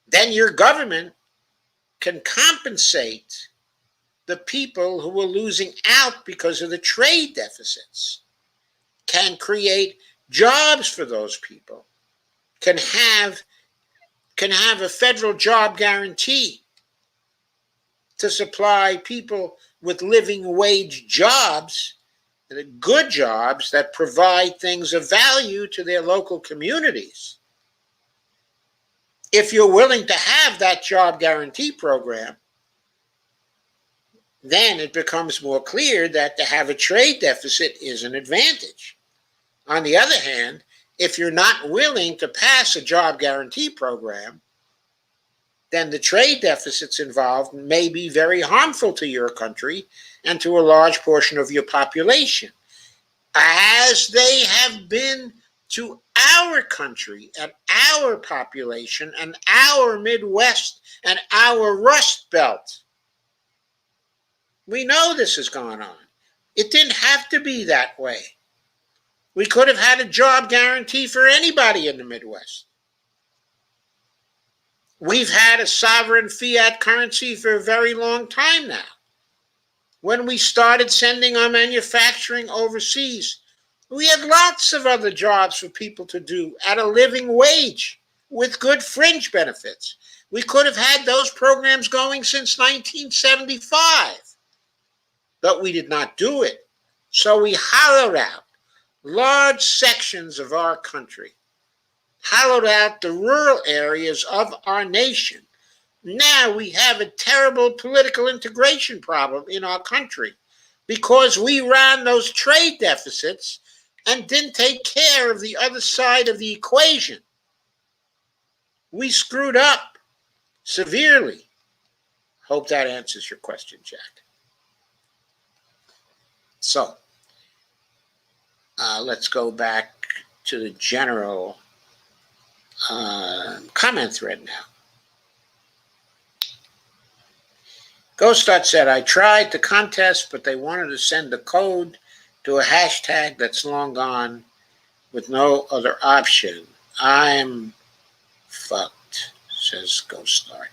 S2: then your government can compensate the people who are losing out because of the trade deficits, can create jobs for those people, can have a federal job guarantee to supply people with living wage jobs, good jobs that provide things of value to their local communities. If you're willing to have that job guarantee program, then it becomes more clear that to have a trade deficit is an advantage. On the other hand, if you're not willing to pass a job guarantee program, then the trade deficits involved may be very harmful to your country and to a large portion of your population, as they have been to our country and our population and our Midwest and our Rust Belt. We know this has gone on. It didn't have to be that way. We could have had a job guarantee for anybody in the Midwest. We've had a sovereign fiat currency for a very long time now. When we started sending our manufacturing overseas, we had lots of other jobs for people to do at a living wage with good fringe benefits. We could have had those programs going since 1975, but we did not do it. So we hollowed out large sections of our country, hollowed out the rural areas of our nation. Now we have a terrible political integration problem in our country because we ran those trade deficits and didn't take care of the other side of the equation. We screwed up severely. Hope that answers your question, Jack. So, let's go back to the general comment thread now. Ghostart said, I tried to contest, but they wanted to send the code to a hashtag that's long gone with no other option. I'm fucked, says Ghostart.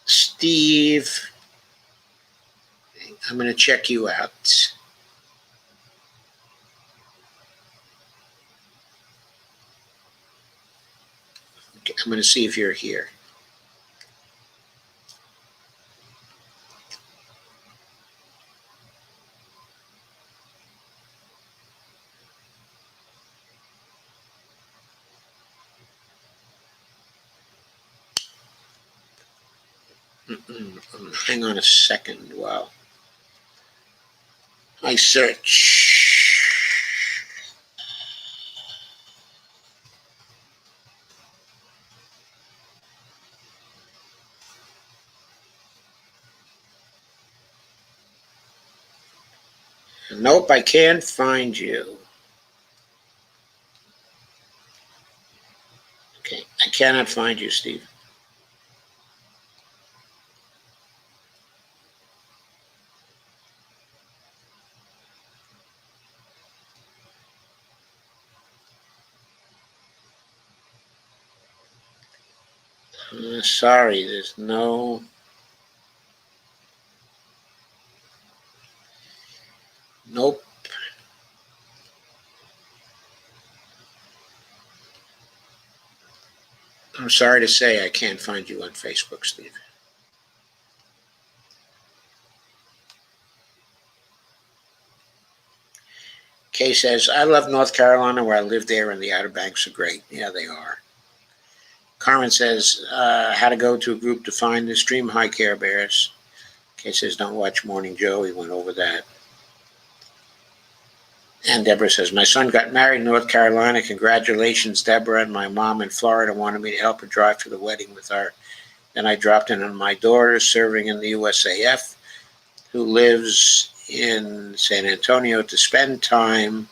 S2: Steve, I'm going to check you out. Okay, I'm going to see if you're here. Hang on a second while I search. Nope, I can't find you. Okay, I cannot find you, Steve. Sorry, there's no. Nope. I'm sorry to say I can't find you on Facebook, Steve. Kay says, I love North Carolina where I live there and the Outer Banks are great. Yeah, they are. Carmen says, how to go to a group to find the stream high Care Bears. Kay says, don't watch Morning Joe. He went over that. And Deborah says, my son got married in North Carolina. Congratulations, Deborah. And my mom in Florida wanted me to help her drive to the wedding with her. Then I dropped in on my daughter serving in the USAF, who lives in San Antonio, to spend time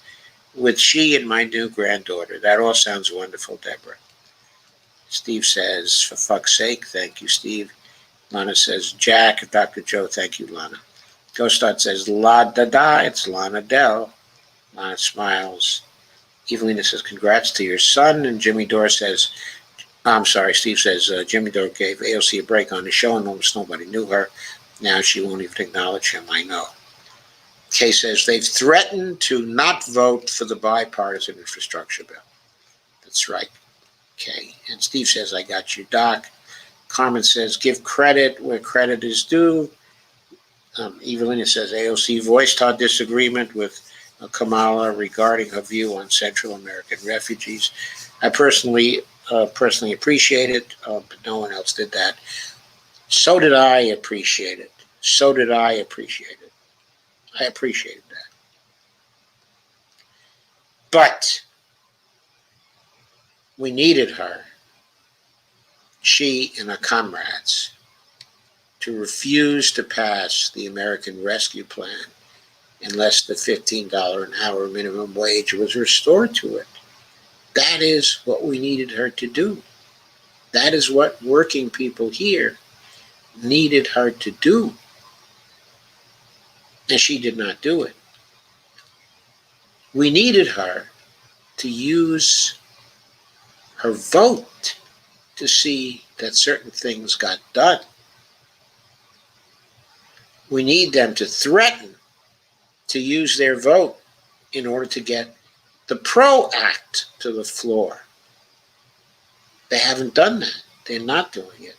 S2: with she and my new granddaughter. That all sounds wonderful, Deborah. Steve says, for fuck's sake, thank you, Steve. Lana says, Jack, Dr. Joe, thank you, Lana. Ghostart says, la da da, it's Lana Dell. Lana smiles. Evelina says, congrats to your son. And Jimmy Dore says, Steve says, Jimmy Dore gave AOC a break on the show and almost nobody knew her. Now she won't even acknowledge him, I know. Kay says, they've threatened to not vote for the bipartisan infrastructure bill. That's right, Kay. And Steve says, I got you, Doc. Carmen says, give credit where credit is due. Evelina says, AOC voiced our disagreement with Kamala regarding her view on Central American refugees. I personally appreciate it, but no one else did that. So did I appreciate it. I appreciated that. But we needed her, she and her comrades, to refuse to pass the American Rescue Plan unless the $15 an hour minimum wage was restored to it. That is what we needed her to do. That is what working people here needed her to do. And she did not do it. We needed her to use her vote to see that certain things got done. We need them to threaten to use their vote in order to get the PRO Act to the floor. They haven't done that. They're not doing it.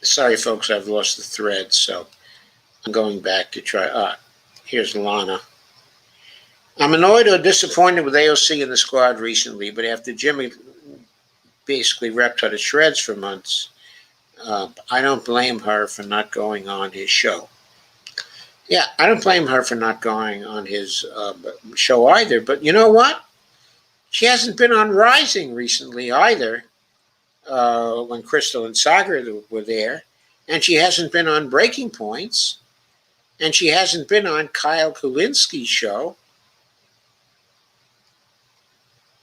S2: Sorry, folks, I've lost the thread, so I'm going back to try. Here's Lana. I'm annoyed or disappointed with AOC and the squad recently, but after Jimmy basically ripped her to shreds for months, I don't blame her for not going on his show. Yeah, I don't blame her for not going on his show either, but you know what? She hasn't been on Rising recently either, when Crystal and Sagar were there, and she hasn't been on Breaking Points, and she hasn't been on Kyle Kulinski's show,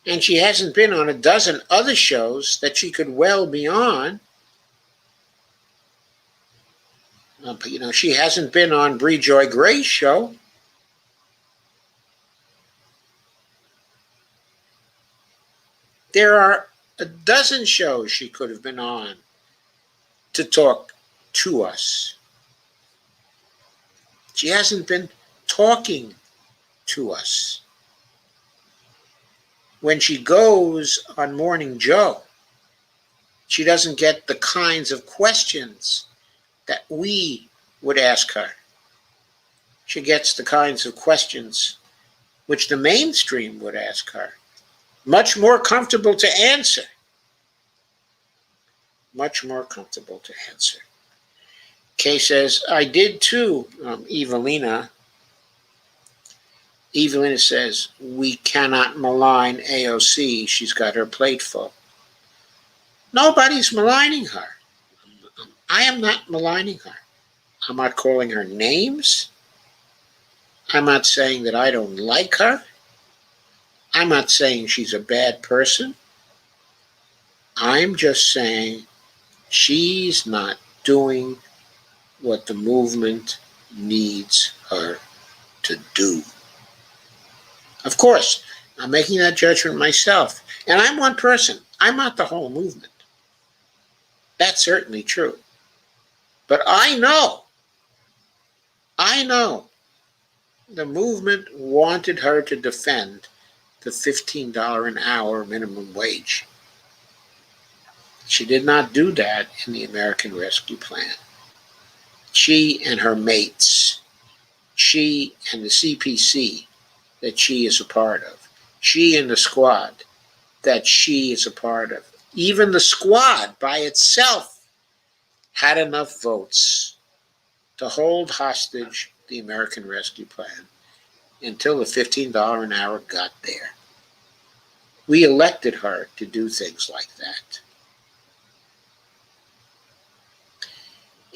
S2: and she hasn't been on a dozen other shows that she could well be on. But, she hasn't been on Bree Joy Gray's show. There are a dozen shows she could have been on to talk to us. She hasn't been talking to us. When she goes on Morning Joe, she doesn't get the kinds of questions that we would ask her. She gets the kinds of questions which the mainstream would ask her. Much more comfortable to answer. Much more comfortable to answer. Kay says, I did too, Evelina. Evelina says, we cannot malign AOC. She's got her plate full. Nobody's maligning her. I am not maligning her. I'm not calling her names. I'm not saying that I don't like her. I'm not saying she's a bad person. I'm just saying she's not doing what the movement needs her to do. Of course, I'm making that judgment myself. And I'm one person. I'm not the whole movement. That's certainly true. But I know the movement wanted her to defend the $15 an hour minimum wage. She did not do that in the American Rescue Plan. She and her mates, she and the CPC that she is a part of, she and the squad that she is a part of, even the squad by itself had enough votes to hold hostage the American Rescue Plan until the $15 an hour got there. We elected her to do things like that.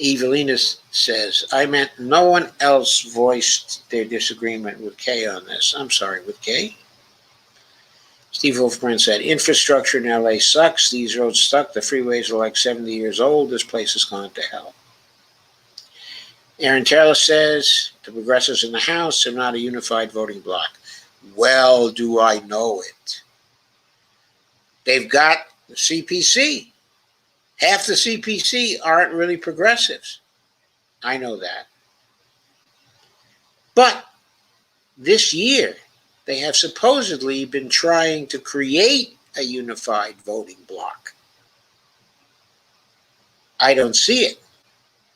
S2: Evelina says, I meant no one else voiced their disagreement with Kay on this. I'm sorry, with Kay? Steve Wolfbrand said, infrastructure in LA sucks. These roads suck. The freeways are like 70 years old. This place has gone to hell. Aaron Taylor says, the progressives in the House are not a unified voting bloc. Well, do I know it? They've got the CPC. Half the CPC aren't really progressives. I know that. But this year, they have supposedly been trying to create a unified voting bloc. I don't see it.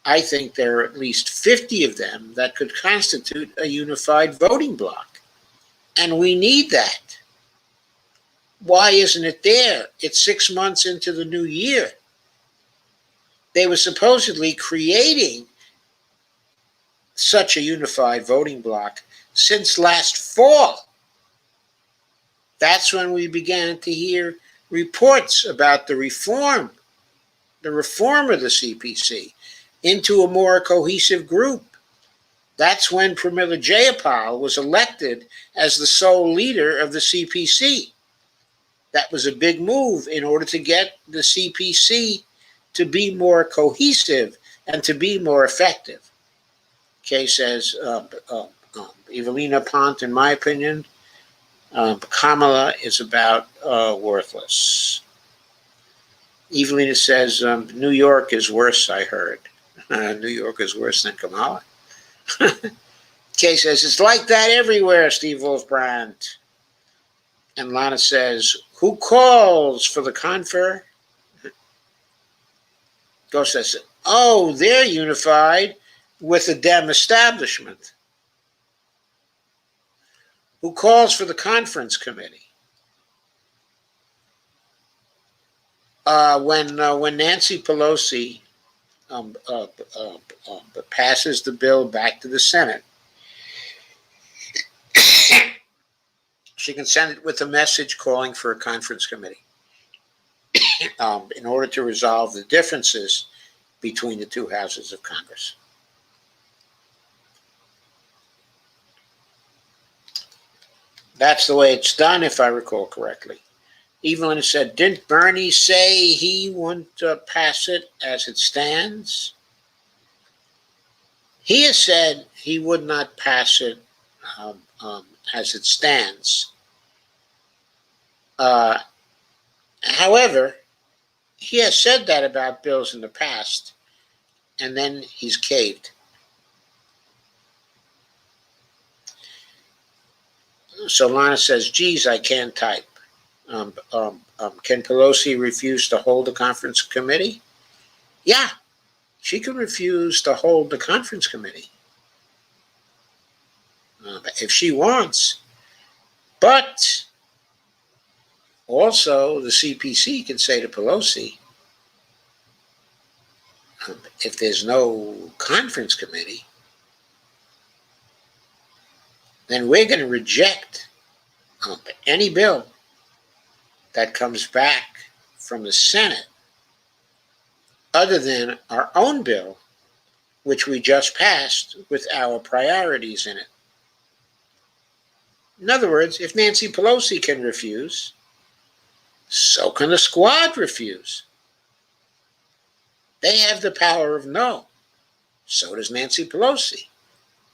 S2: I think there are at least 50 of them that could constitute a unified voting bloc. And we need that. Why isn't it there? It's 6 months into the new year. They were supposedly creating such a unified voting bloc since last fall. That's when we began to hear reports about the reform of the CPC into a more cohesive group. That's when Pramila Jayapal was elected as the sole leader of the CPC. That was a big move in order to get the CPC to be more cohesive and to be more effective. Kay says, Evelina Pont, in my opinion, Kamala is about worthless. Evelina says, New York is worse, I heard. New York is worse than Kamala. Kay says, it's like that everywhere, Steve Wolfbrand. And Lana says, who calls for the confer? Ghost says, oh, they're unified with the Dem establishment. Who calls for the conference committee? When Nancy Pelosi passes the bill back to the Senate, she can send it with a message calling for a conference committee in order to resolve the differences between the two houses of Congress. That's the way it's done, if I recall correctly. Evelyn said, didn't Bernie say he wouldn't pass it as it stands? He has said he would not pass it as it stands. However, he has said that about bills in the past, and then he's caved. So Lana says, geez, I can't type. Can Pelosi refuse to hold a conference committee? Yeah, she can refuse to hold the conference committee if she wants. But also the CPC can say to Pelosi, if there's no conference committee, then we're going to reject any bill that comes back from the Senate other than our own bill, which we just passed with our priorities in it. In other words, if Nancy Pelosi can refuse, so can the squad refuse. They have the power of no. So does Nancy Pelosi.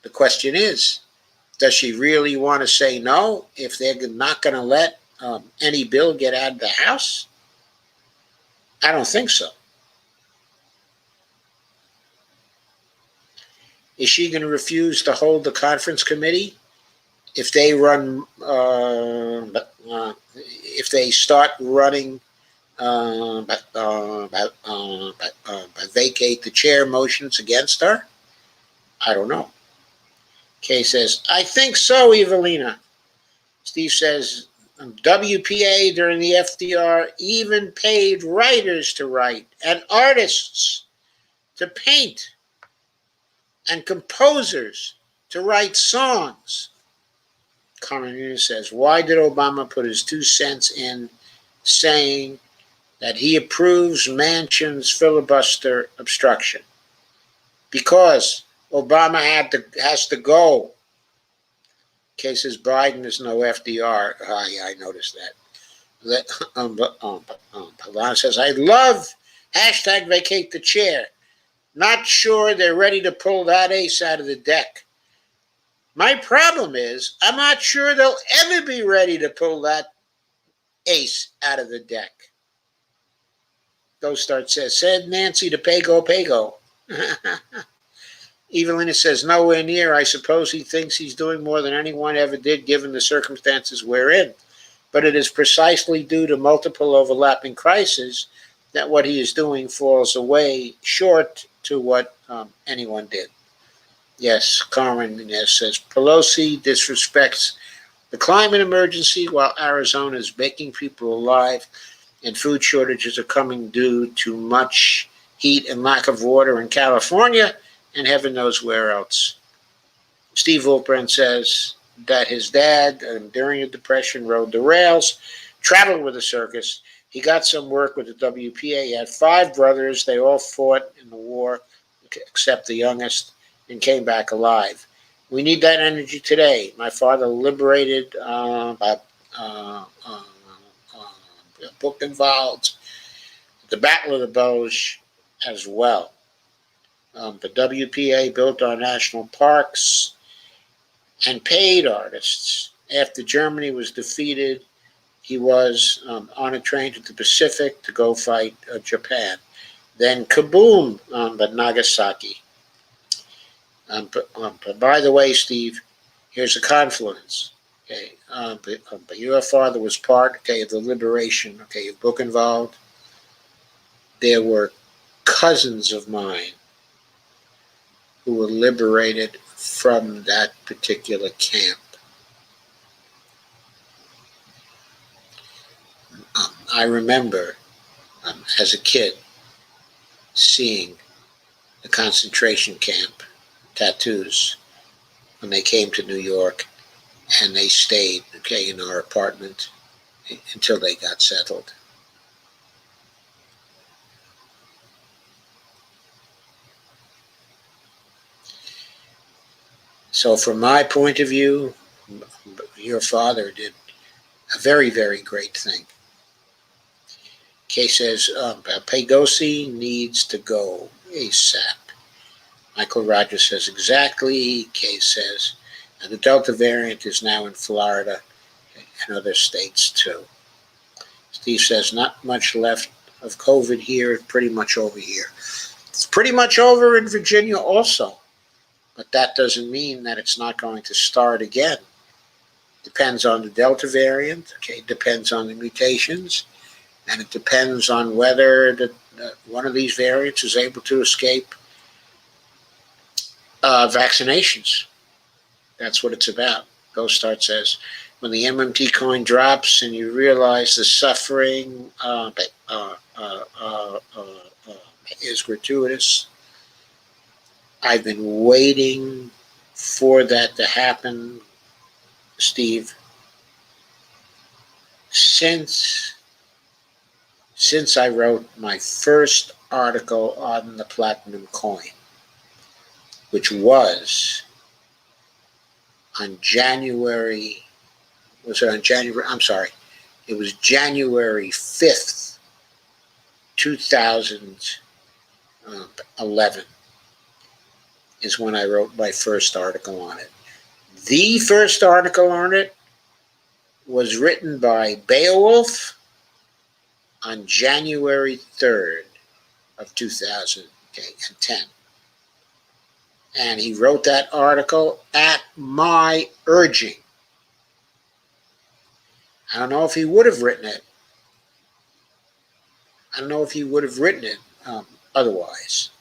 S2: The question is, does she really want to say no if they're not going to let any bill get out of the House? I don't think so. Is she going to refuse to hold the conference committee if they run, if they start running, vacate the chair motions against her? I don't know. Kay says, I think so, Evelina. Steve says, WPA during the FDR even paid writers to write and artists to paint and composers to write songs. Carmen says, why did Obama put his 2 cents in saying that he approves Manchin's filibuster obstruction? Because Obama has to go. Kay says, Biden is no FDR. Yeah, I noticed that. Palana says, I love hashtag vacate the chair. Not sure they're ready to pull that ace out of the deck. My problem is, I'm not sure they'll ever be ready to pull that ace out of the deck. Ghostart says, said Nancy to Pago. Evelina says, nowhere near. I suppose he thinks he's doing more than anyone ever did given the circumstances we're in. But it is precisely due to multiple overlapping crises that what he is doing falls away short to what anyone did. Yes, Carmen says, Pelosi disrespects the climate emergency while Arizona is making people alive and food shortages are coming due to much heat and lack of water in California and heaven knows where else. Steve Wolbrand says that his dad, during the Depression, rode the rails, traveled with a circus. He got some work with the WPA. He had 5 brothers. They all fought in the war, except the youngest, and came back alive. We need that energy today. My father liberated Buchenwald, the Battle of the Bulge as well. The WPA built our national parks and paid artists. After Germany was defeated, he was on a train to the Pacific to go fight Japan. Then kaboom, at Nagasaki. But by the way, Steve, here's a confluence. Okay, but your father was part, of the liberation, of Buchenwald. There were cousins of mine who were liberated from that particular camp. I remember as a kid seeing the concentration camp tattoos when they came to New York, and they stayed in our apartment until they got settled. So from my point of view, your father did a very, very great thing. Kay says, Pagosi needs to go ASAP. Michael Rogers says, exactly. Kay says, and the Delta variant is now in Florida and other states too. Steve says, not much left of COVID here, pretty much over here. It's pretty much over in Virginia also. But that doesn't mean that it's not going to start again. Depends on the Delta variant, depends on the mutations, and it depends on whether one of these variants is able to escape vaccinations. That's what it's about. Ghostart says, when the MMT coin drops and you realize the suffering is gratuitous, I've been waiting for that to happen Steve, since I wrote my first article on the platinum coin, which was on January, it was January 5th, 2011 is when I wrote my first article on it. The first article on it was written by Beowulf on January 3rd of 2010. And he wrote that article at my urging. I don't know if he would have written it. Otherwise.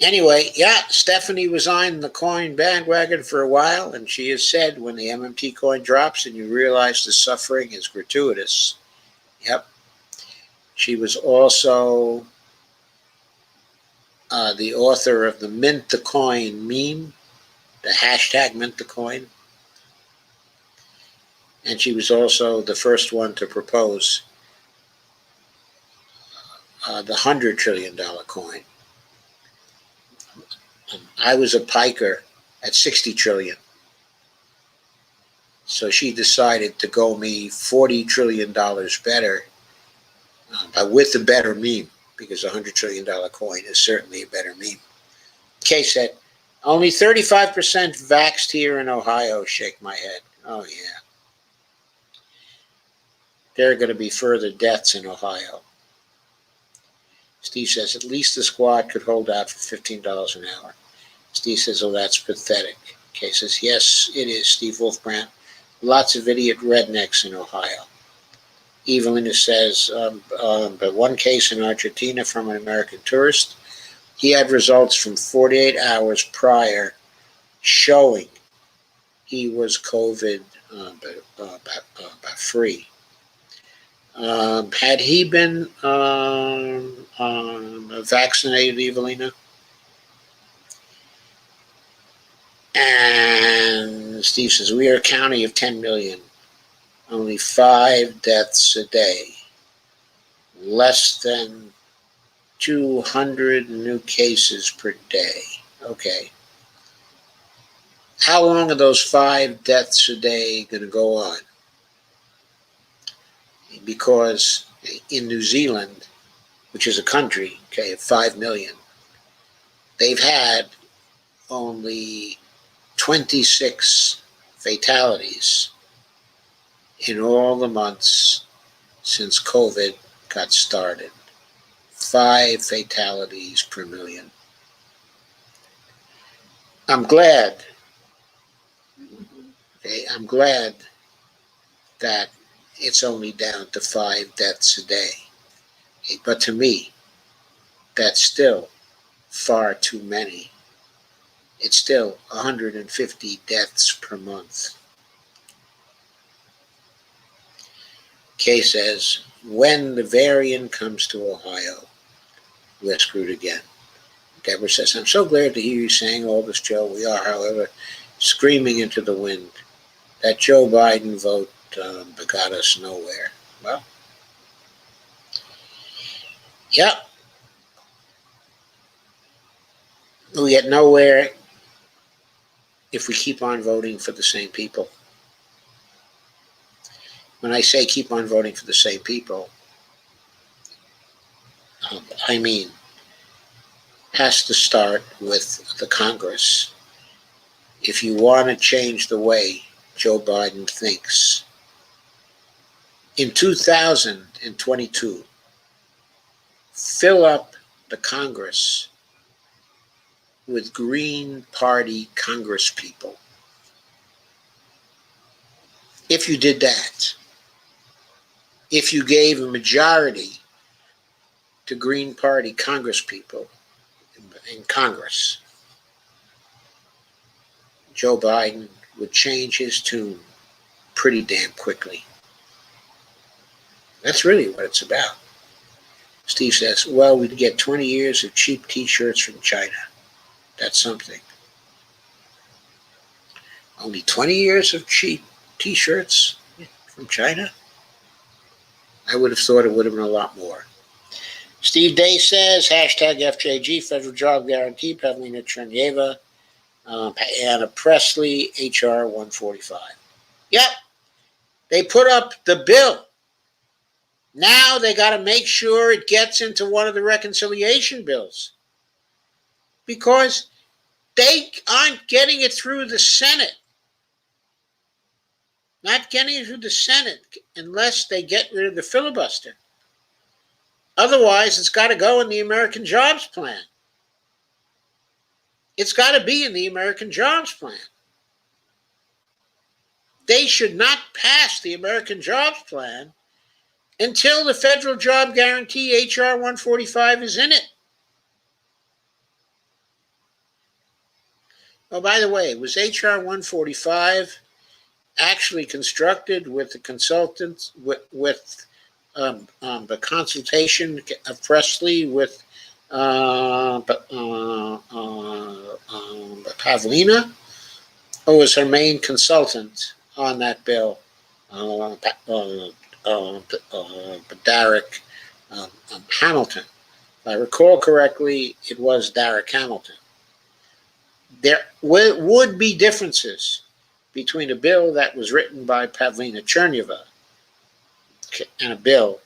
S2: Anyway, yeah, Stephanie was on the coin bandwagon for a while, and she has said when the MMT coin drops and you realize the suffering is gratuitous. Yep. She was also the author of the Mint the Coin meme, the hashtag Mint the Coin. And she was also the first one to propose the $100 trillion coin. I was a piker at 60 trillion. So she decided to go me $40 trillion better, but with a better meme, because a $100 trillion coin is certainly a better meme. Kay said, only 35% vaxxed here in Ohio. Shake my head. Oh, yeah. There are going to be further deaths in Ohio. Steve says, at least the squad could hold out for $15 an hour. Steve says, oh, that's pathetic. Kay says, yes, it is, Steve Wolfbrandt. Lots of idiot rednecks in Ohio. Evelina says, but one case in Argentina from an American tourist, he had results from 48 hours prior showing he was COVID free. Had he been vaccinated, Evelina? And Steve says, we are a county of 10 million. Only 5 deaths a day. Less than 200 new cases per day. Okay. How long are those 5 deaths a day going to go on? Because in New Zealand, which is a country, okay, of 5 million, they've had only 26 fatalities in all the months since COVID got started. 5 fatalities per million. I'm glad that it's only down to 5 deaths a day. But to me, that's still far too many. It's still 150 deaths per month. Kay says, when the variant comes to Ohio, we're screwed again. Deborah says, I'm so glad to hear you saying all this, Joe. We are, however, screaming into the wind. That Joe Biden vote got us nowhere. Well, yeah. We get nowhere if we keep on voting for the same people. When I say keep on voting for the same people, I mean, has to start with the Congress. If you want to change the way Joe Biden thinks, in 2022, fill up the Congress with Green Party congresspeople. If you did that, if you gave a majority to Green Party congresspeople in Congress, Joe Biden would change his tune pretty damn quickly. That's really what it's about. Steve says, well, we'd get 20 years of cheap T-shirts from China. That's something. Only 20 years of cheap T-shirts from China? I would have thought it would have been a lot more. Steve Day says, hashtag FJG, Federal Job Guarantee, Pavlina Chernyeva, Anna Presley, HR 145. Yep, they put up the bill. Now they got to make sure it gets into one of the reconciliation bills, because they aren't getting it through the Senate. Not getting it through the Senate unless they get rid of the filibuster. Otherwise, it's got to go in the American Jobs Plan. It's got to be in the American Jobs Plan. They should not pass the American Jobs Plan until the Federal Job Guarantee, HR 145, is in it. Oh, by the way, was HR 145 actually constructed with the consultants, with the consultation of Presley with Pavlina, or was her main consultant on that bill, Derek Hamilton? If I recall correctly, it was Derek Hamilton. There would be differences between a bill that was written by Pavlina Chernyeva and a bill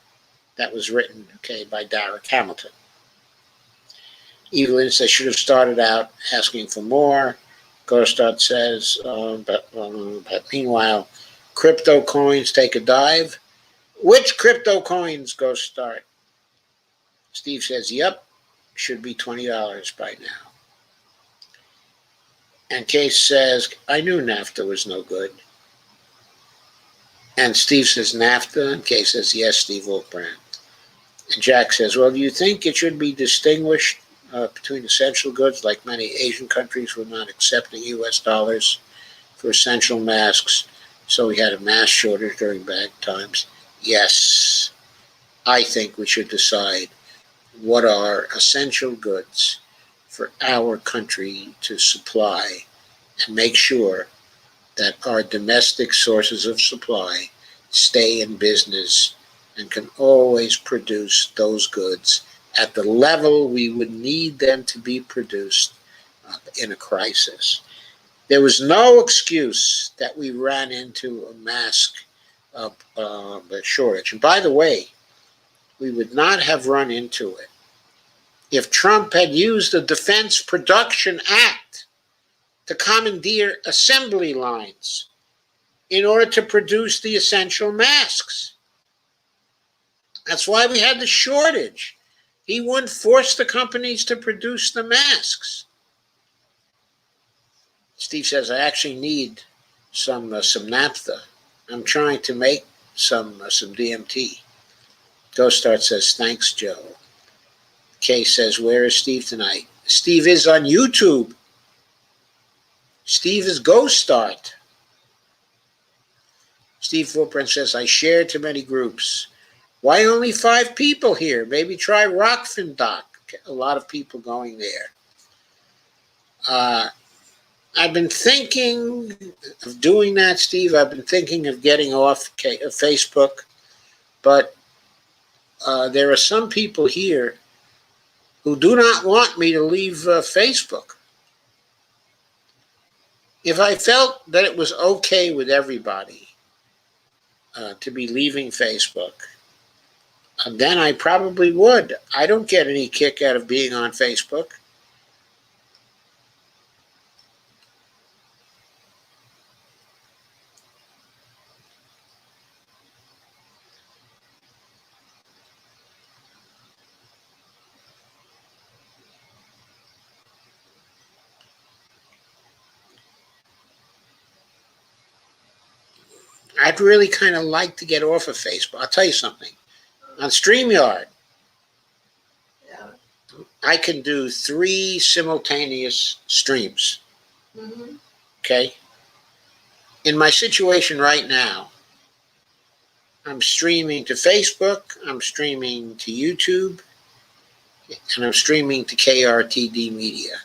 S2: that was written, by Derek Hamilton. Evelyn says, should have started out asking for more. Gostard says, but meanwhile, crypto coins take a dive. Which crypto coins, Gostard? Steve says, yep, should be $20 by now. And Case says, I knew NAFTA was no good. And Steve says, NAFTA? And Case says, yes, Steve Wolfbrand. And Jack says, well, do you think it should be distinguished between essential goods, like many Asian countries were not accepting U.S. dollars for essential masks, so we had a mask shortage during bad times? Yes, I think we should decide what are essential goods for our country to supply and make sure that our domestic sources of supply stay in business and can always produce those goods at the level we would need them to be produced in a crisis. There was no excuse that we ran into a mask shortage. And by the way, we would not have run into it if Trump had used the Defense Production Act to commandeer assembly lines in order to produce the essential masks. That's why we had the shortage. He wouldn't force the companies to produce the masks. Steve says, I actually need some naphtha. I'm trying to make some DMT. Dostart says, thanks, Joe. Kay says, where is Steve tonight? Steve is on YouTube. Steve is Ghost Start. Steve Footprint says, I share too many groups. Why only 5 people here? Maybe try Rockfin Doc. A lot of people going there. I've been thinking of doing that, Steve. I've been thinking of getting off Facebook. But there are some people here who do not want me to leave Facebook. If I felt that it was okay with everybody to be leaving Facebook, then I probably would. I don't get any kick out of being on Facebook. I'd really kind of like to get off of Facebook. I'll tell you something. On StreamYard,
S1: Yeah.
S2: I can do 3 simultaneous streams.
S1: Mm-hmm.
S2: Okay? In my situation right now, I'm streaming to Facebook, I'm streaming to YouTube, and I'm streaming to KRTD Media.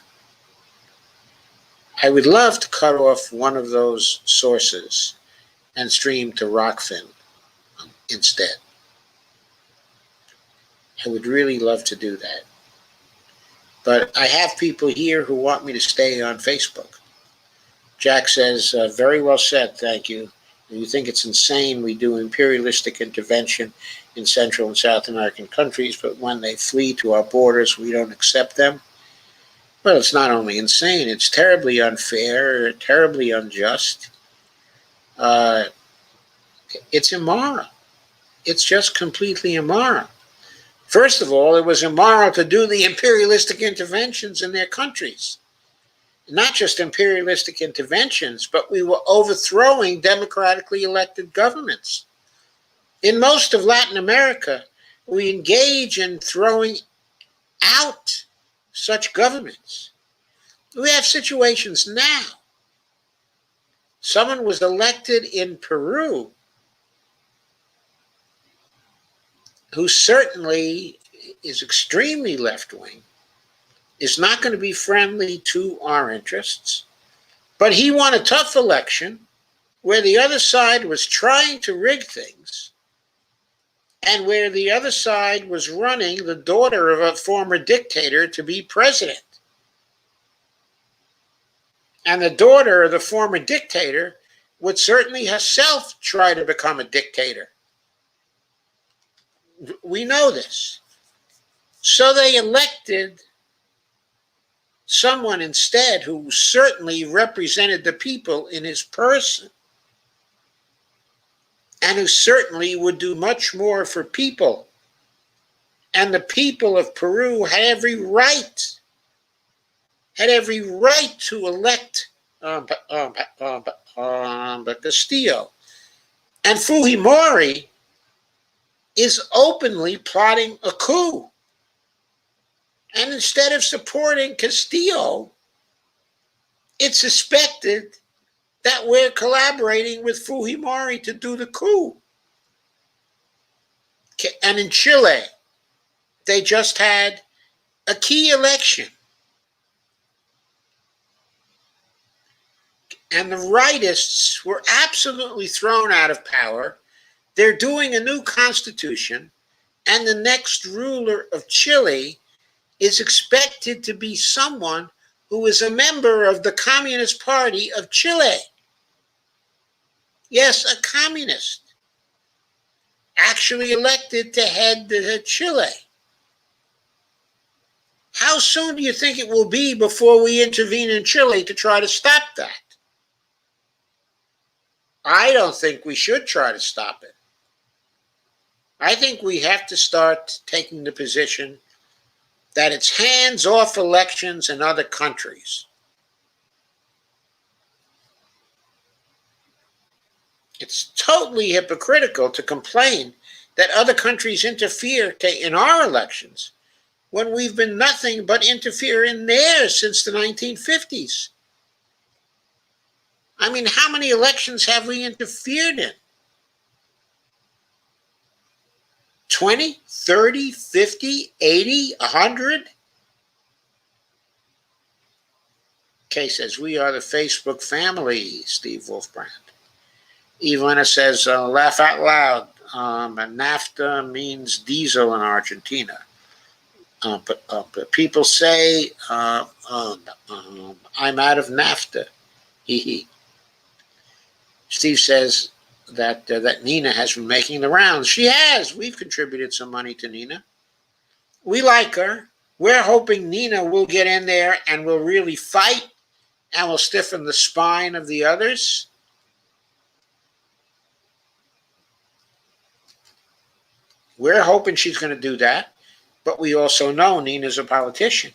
S2: I would love to cut off one of those sources and stream to Rockfin instead. I would really love to do that. But I have people here who want me to stay on Facebook. Jack says, very well said, thank you. You think it's insane we do imperialistic intervention in Central and South American countries, but when they flee to our borders, we don't accept them? Well, it's not only insane, it's terribly unfair, terribly unjust. It's immoral. It's just completely immoral. First of all, it was immoral to do the imperialistic interventions in their countries. Not just imperialistic interventions, but we were overthrowing democratically elected governments. In most of Latin America, we engage in throwing out such governments. We have situations now. Someone was elected in Peru who certainly is extremely left-wing, is not going to be friendly to our interests, but he won a tough election where the other side was trying to rig things and where the other side was running the daughter of a former dictator to be president. And the daughter of the former dictator would certainly herself try to become a dictator. We know this. So they elected someone instead who certainly represented the people in his person and who certainly would do much more for people. And the people of Peru had every right to elect Castillo. And Fujimori is openly plotting a coup. And instead of supporting Castillo, it's suspected that we're collaborating with Fujimori to do the coup. And in Chile, they just had a key election. And the rightists were absolutely thrown out of power. They're doing a new constitution, and the next ruler of Chile is expected to be someone who is a member of the Communist Party of Chile. Yes, a communist, actually elected to head Chile. How soon do you think it will be before we intervene in Chile to try to stop that? I don't think we should try to stop it. I think we have to start taking the position that it's hands-off elections in other countries. It's totally hypocritical to complain that other countries interfere in our elections when we've been nothing but interfere in theirs since the 1950s. I mean, how many elections have we interfered in? 20, 30, 50, 80, 100? Kay says, we are the Facebook family, Steve Wolfbrand. Ivana says, laugh out loud. NAFTA means diesel in Argentina. But people say, I'm out of NAFTA. Hee hee. Steve says that Nina has been making the rounds. She has. We've contributed some money to Nina. We like her. We're hoping Nina will get in there and will really fight and will stiffen the spine of the others. We're hoping she's going to do that, but we also know Nina's a politician,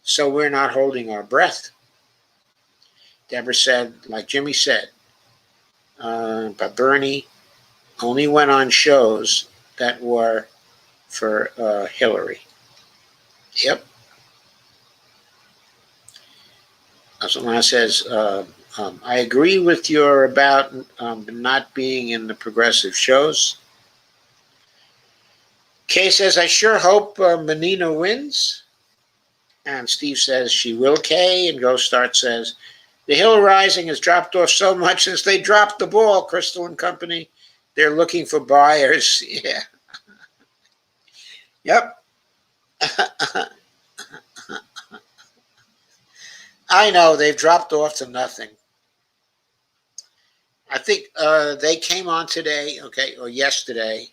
S2: so we're not holding our breath. Deborah said, like Jimmy said, but Bernie only went on shows that were for Hillary. Yep. Someone says, I agree with your about not being in the progressive shows. Kay says, I sure hope Menino wins. And Steve says, she will, Kay. And Ghost Start says, the Hill Rising has dropped off so much since they dropped the ball, Crystal and Company. They're looking for buyers. Yeah. Yep. I know, they've dropped off to nothing. I think they came on today, okay, or yesterday,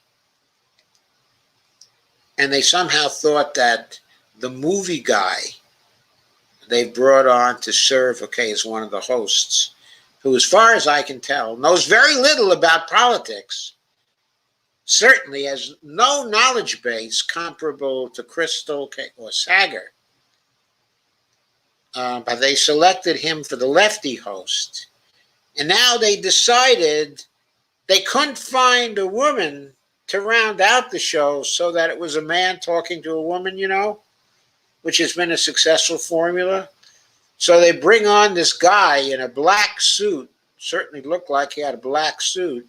S2: and they somehow thought that the movie guy they brought on to serve, okay, as one of the hosts, who, as far as I can tell, knows very little about politics, certainly has no knowledge base comparable to Crystal or Sager. But they selected him for the lefty host. And now they decided they couldn't find a woman to round out the show, so that it was a man talking to a woman, which has been a successful formula. So they bring on this guy in a black suit, certainly looked like he had a black suit,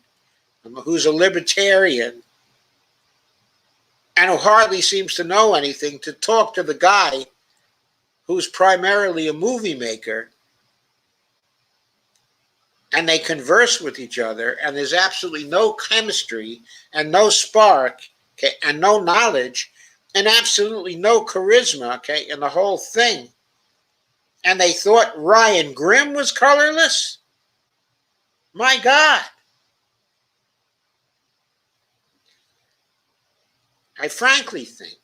S2: who's a libertarian and who hardly seems to know anything, to talk to the guy who's primarily a movie maker. And they converse with each other, and there's absolutely no chemistry and no spark, okay, and no knowledge and absolutely no charisma, okay, in the whole thing. And they thought Ryan Grimm was colorless? My God. I frankly think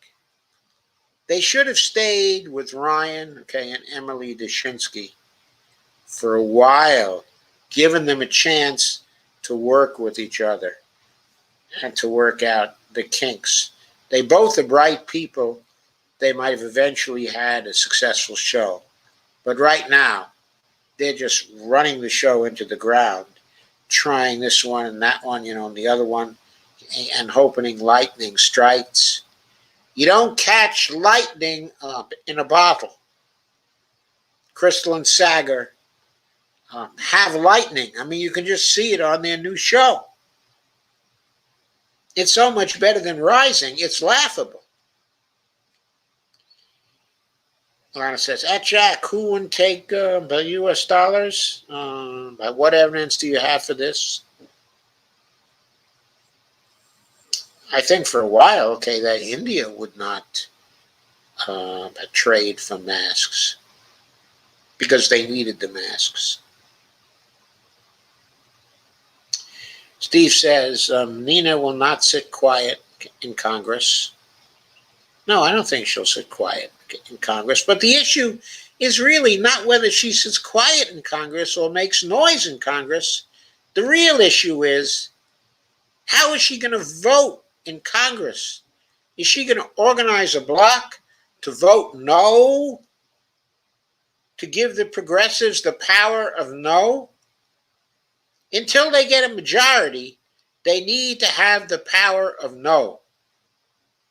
S2: they should have stayed with Ryan, okay, and Emily Dushinsky for a while, given them a chance to work with each other and to work out the kinks. They both are bright people. They might have eventually had a successful show. But right now, they're just running the show into the ground, trying this one and that one, and the other one, and hoping lightning strikes. You don't catch lightning in a bottle. Crystal and Sager have lightning. I mean, you can just see it on their new show. It's so much better than Rising. It's laughable. Lana says, at Jack, who wouldn't take the U.S. dollars? What evidence do you have for this? I think for a while, okay, that India would not trade for masks because they needed the masks. Steve says, Nina will not sit quiet in Congress. No, I don't think she'll sit quiet in Congress. But the issue is really not whether she sits quiet in Congress or makes noise in Congress. The real issue is, how is she going to vote in Congress? Is she going to organize a bloc to vote no? To give the progressives the power of no? Until they get a majority, they need to have the power of no.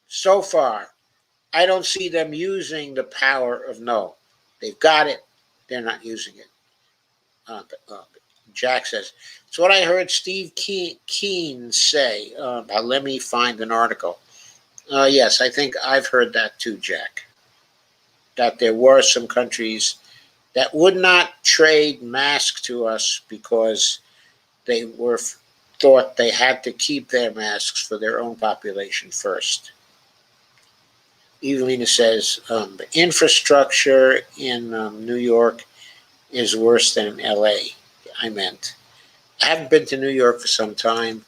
S2: So far, I don't see them using the power of no. They've got it. They're not using it. Jack says, it's what I heard Steve Keen say. Let me find an article. Yes, I think I've heard that too, Jack. That there were some countries that would not trade masks to us because they thought they had to keep their masks for their own population first. Evelina says, the infrastructure in New York is worse than in L.A. I haven't been to New York for some time.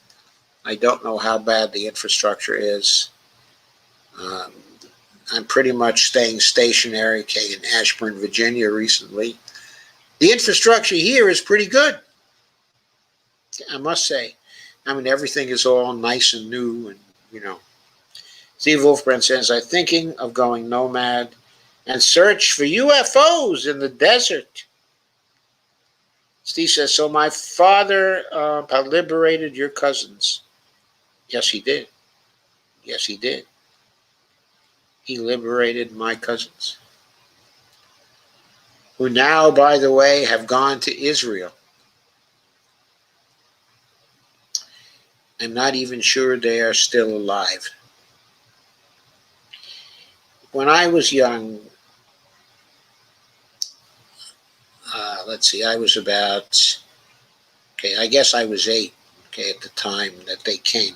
S2: I don't know how bad the infrastructure is. I'm pretty much staying stationary, okay, in Ashburn, Virginia recently. The infrastructure here is pretty good, I must say. I mean, everything is all nice and new, and, Steve Wolfbrand says, I'm thinking of going nomad and search for UFOs in the desert. Steve says, so my father liberated your cousins. Yes, he did. Yes, he did. He liberated my cousins, who now, by the way, have gone to Israel. I'm not even sure they are still alive. When I was young, let's see, I was about, okay, I guess I was 8, okay, at the time that they came.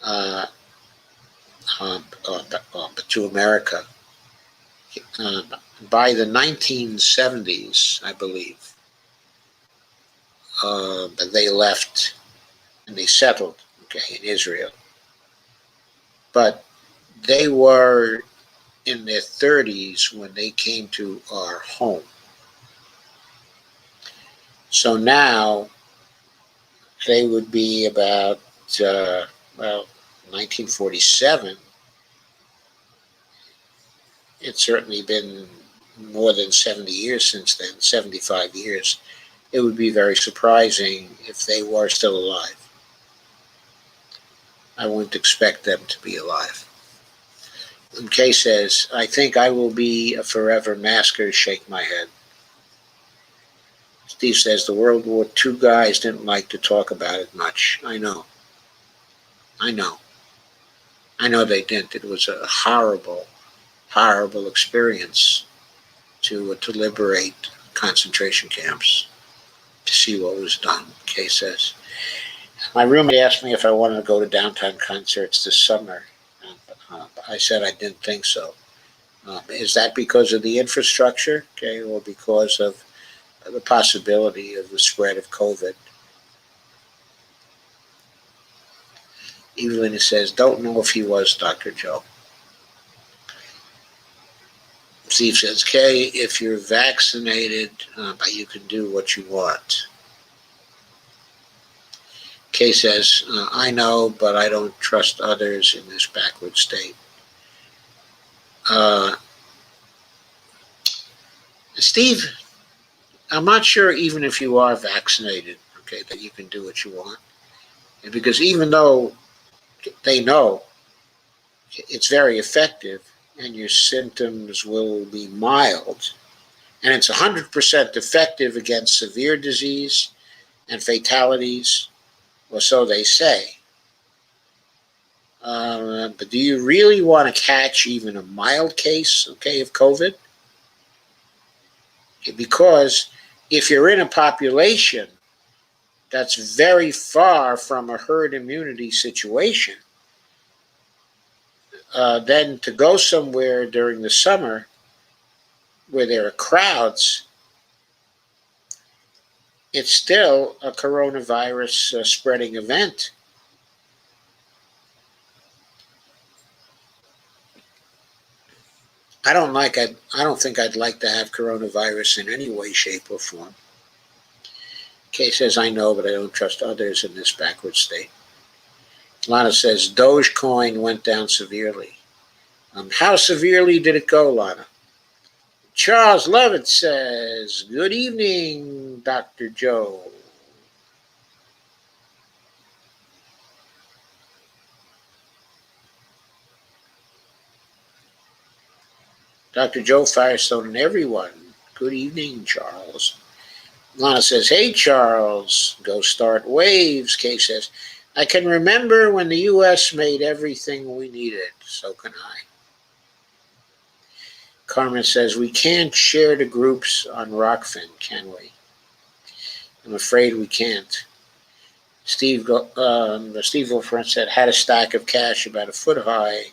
S2: Uh, to America. Uh, by the 1970s, I believe, but they left and they settled, okay, in Israel. But they were in their 30s when they came to our home. So now they would be about, well, 1947. It's certainly been more than 70 years since then, 75 years. It would be very surprising if they were still alive. I wouldn't expect them to be alive. And Kay says, I think I will be a forever masker, shake my head. Steve says, the World War II guys didn't like to talk about it much. I know. I know they didn't. It was a horrible, horrible experience to liberate concentration camps, to see what was done, Kay says. My roommate asked me if I wanted to go to downtown concerts this summer. I said I didn't think so. Is that because of the infrastructure, okay, or because of the possibility of the spread of COVID? Evelyn says, don't know if he was Dr. Joe. Steve says, Kay, if you're vaccinated, you can do what you want. Kay says, I know, but I don't trust others in this backward state. Steve, I'm not sure even if you are vaccinated, okay, that you can do what you want. And because even though they know it's very effective and your symptoms will be mild, and it's 100% effective against severe disease and fatalities, or so they say. But do you really want to catch even a mild case, okay, of COVID? Because if you're in a population that's very far from a herd immunity situation, then to go somewhere during the summer where there are crowds, it's still a coronavirus spreading event. I don't think I'd like to have coronavirus in any way, shape, or form. Kay says, I know, but I don't trust others in this backward state. Lana says, Dogecoin went down severely. How severely did it go, Lana? Charles Levitt says, good evening, Dr. Joe. Dr. Joe Firestone and everyone. Good evening, Charles. Lana says, hey, Charles, go start waves. Kay says, I can remember when the U.S. made everything we needed. So can I. Carmen says, we can't share the groups on Rockfin, can we? I'm afraid we can't. Steve Wolfram said, had a stack of cash about a foot high,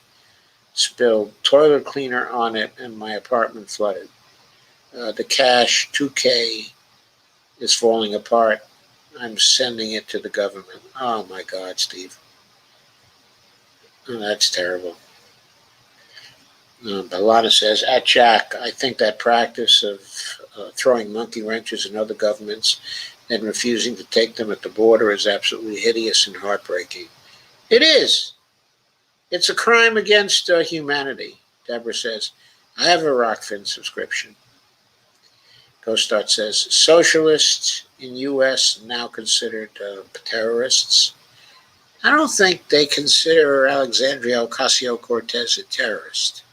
S2: spilled toilet cleaner on it, and my apartment flooded. The cash, 2K, is falling apart. I'm sending it to the government. Oh my God, Steve. Oh, that's terrible. Balana says, at Jack, I think that practice of throwing monkey wrenches in other governments and refusing to take them at the border is absolutely hideous and heartbreaking. It is. It's a crime against humanity. Deborah says, I have a Rockfin subscription. Ghostart says, socialists in U.S. now considered terrorists. I don't think they consider Alexandria Ocasio-Cortez a terrorist.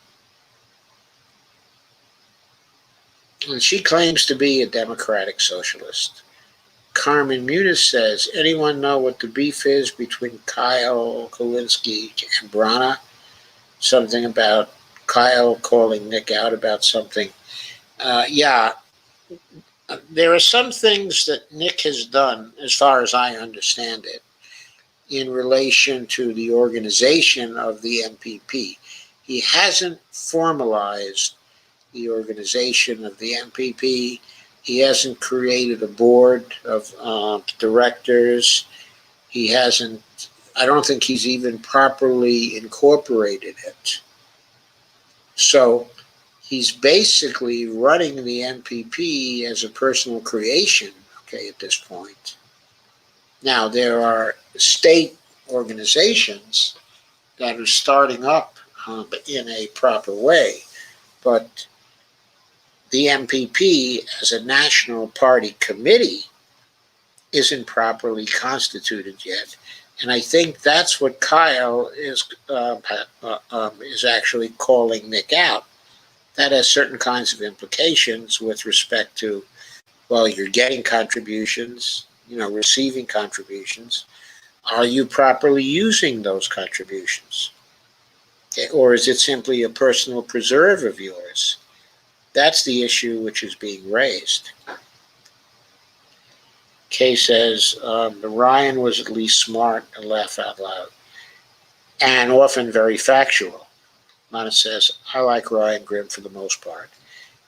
S2: And she claims to be a democratic socialist. Carmen Muniz says, anyone know what the beef is between Kyle Kulinski and Brana? Something about Kyle calling Nick out about something. Yeah, there are some things that Nick has done, as far as I understand it, in relation to the organization of the MPP. He hasn't formalized the organization of the MPP. He hasn't created a board of directors. He hasn't, I don't think he's even properly incorporated it. So he's basically running the MPP as a personal creation, okay, at this point. Now, there are state organizations that are starting up in a proper way, but the MPP as a national party committee isn't properly constituted yet. And I think that's what Kyle is actually calling Nick out. That has certain kinds of implications with respect to, well, you're getting contributions, receiving contributions. Are you properly using those contributions? Okay, or is it simply a personal preserve of yours? That's the issue which is being raised. Kay says, Ryan was at least smart and laugh out loud, and often very factual. Lana says, I like Ryan Grimm for the most part.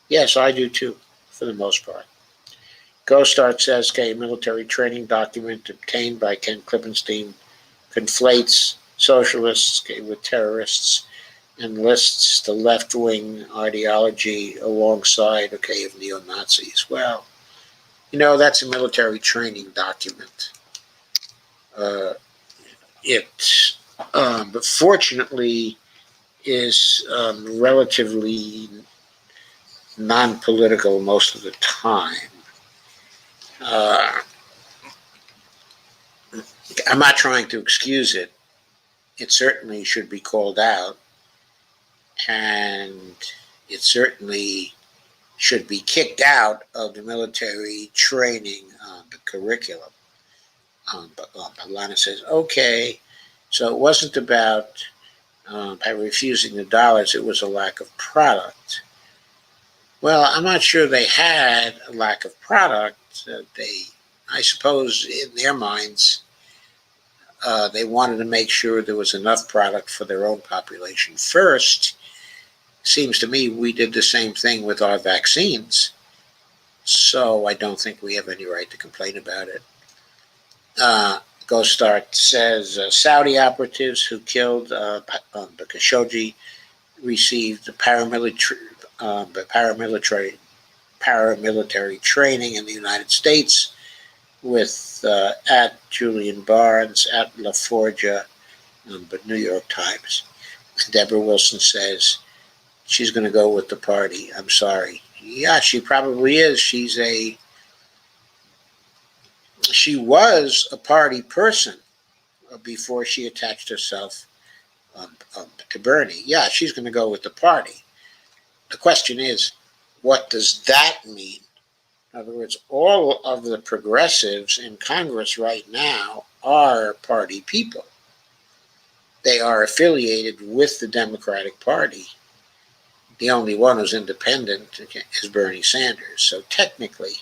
S2: Yes, I do too, for the most part. Ghost Art says, a military training document obtained by Ken Klippenstein conflates socialists with terrorists and lists the left-wing ideology alongside, of neo-Nazis. Well, that's a military training document. But fortunately, is relatively non-political most of the time. I'm not trying to excuse it. It certainly should be called out, and it certainly should be kicked out of the military training the curriculum. But Lana says, okay, so it wasn't about by refusing the dollars, it was a lack of product. Well, I'm not sure they had a lack of product. I suppose, in their minds, they wanted to make sure there was enough product for their own population first. Seems to me we did the same thing with our vaccines, so I don't think we have any right to complain about it. Ghost Start says Saudi operatives who killed Khashoggi received paramilitary training in the United States with at Julian Barnes, at La Forja, but New York Times. Deborah Wilson says she's going to go with the party. I'm sorry. Yeah, she probably is. She was a party person before she attached herself to Bernie. Yeah, she's going to go with the party. The question is, what does that mean? In other words, all of the progressives in Congress right now are party people. They are affiliated with the Democratic Party. The only one who's independent is Bernie Sanders. So technically,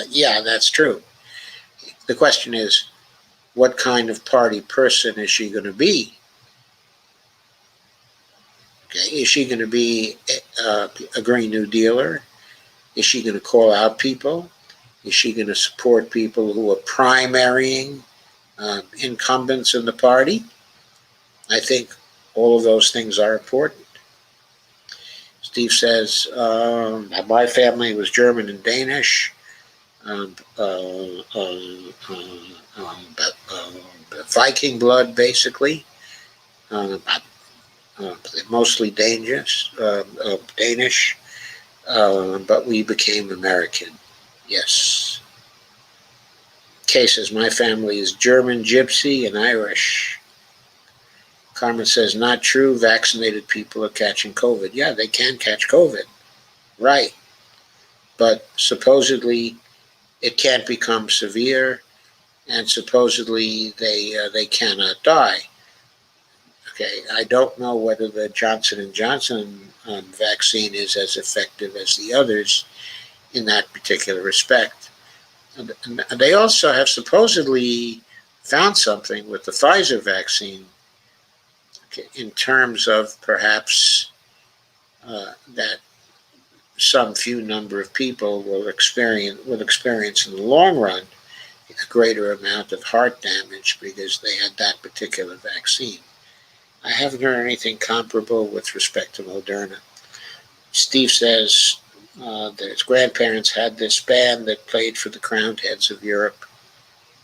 S2: yeah, that's true. The question is, what kind of party person is she going to be? Okay, is she going to be a Green New Dealer? Is she going to call out people? Is she going to support people who are primarying incumbents in the party? I think all of those things are important. Steve says, my family was German and Danish. Viking blood, basically. Mostly Danish, but we became American. Yes. Kay says, my family is German, Gypsy, and Irish. Carmen says, not true. Vaccinated people are catching COVID. Yeah, they can catch COVID. Right. But supposedly it can't become severe, and supposedly they cannot die. Okay, I don't know whether the Johnson and Johnson vaccine is as effective as the others in that particular respect. And they also have supposedly found something with the Pfizer vaccine, okay, in terms of perhaps that some few number of people will experience in the long run a greater amount of heart damage because they had that particular vaccine. I haven't heard anything comparable with respect to Moderna. Steve says that his grandparents had this band that played for the crowned heads of Europe.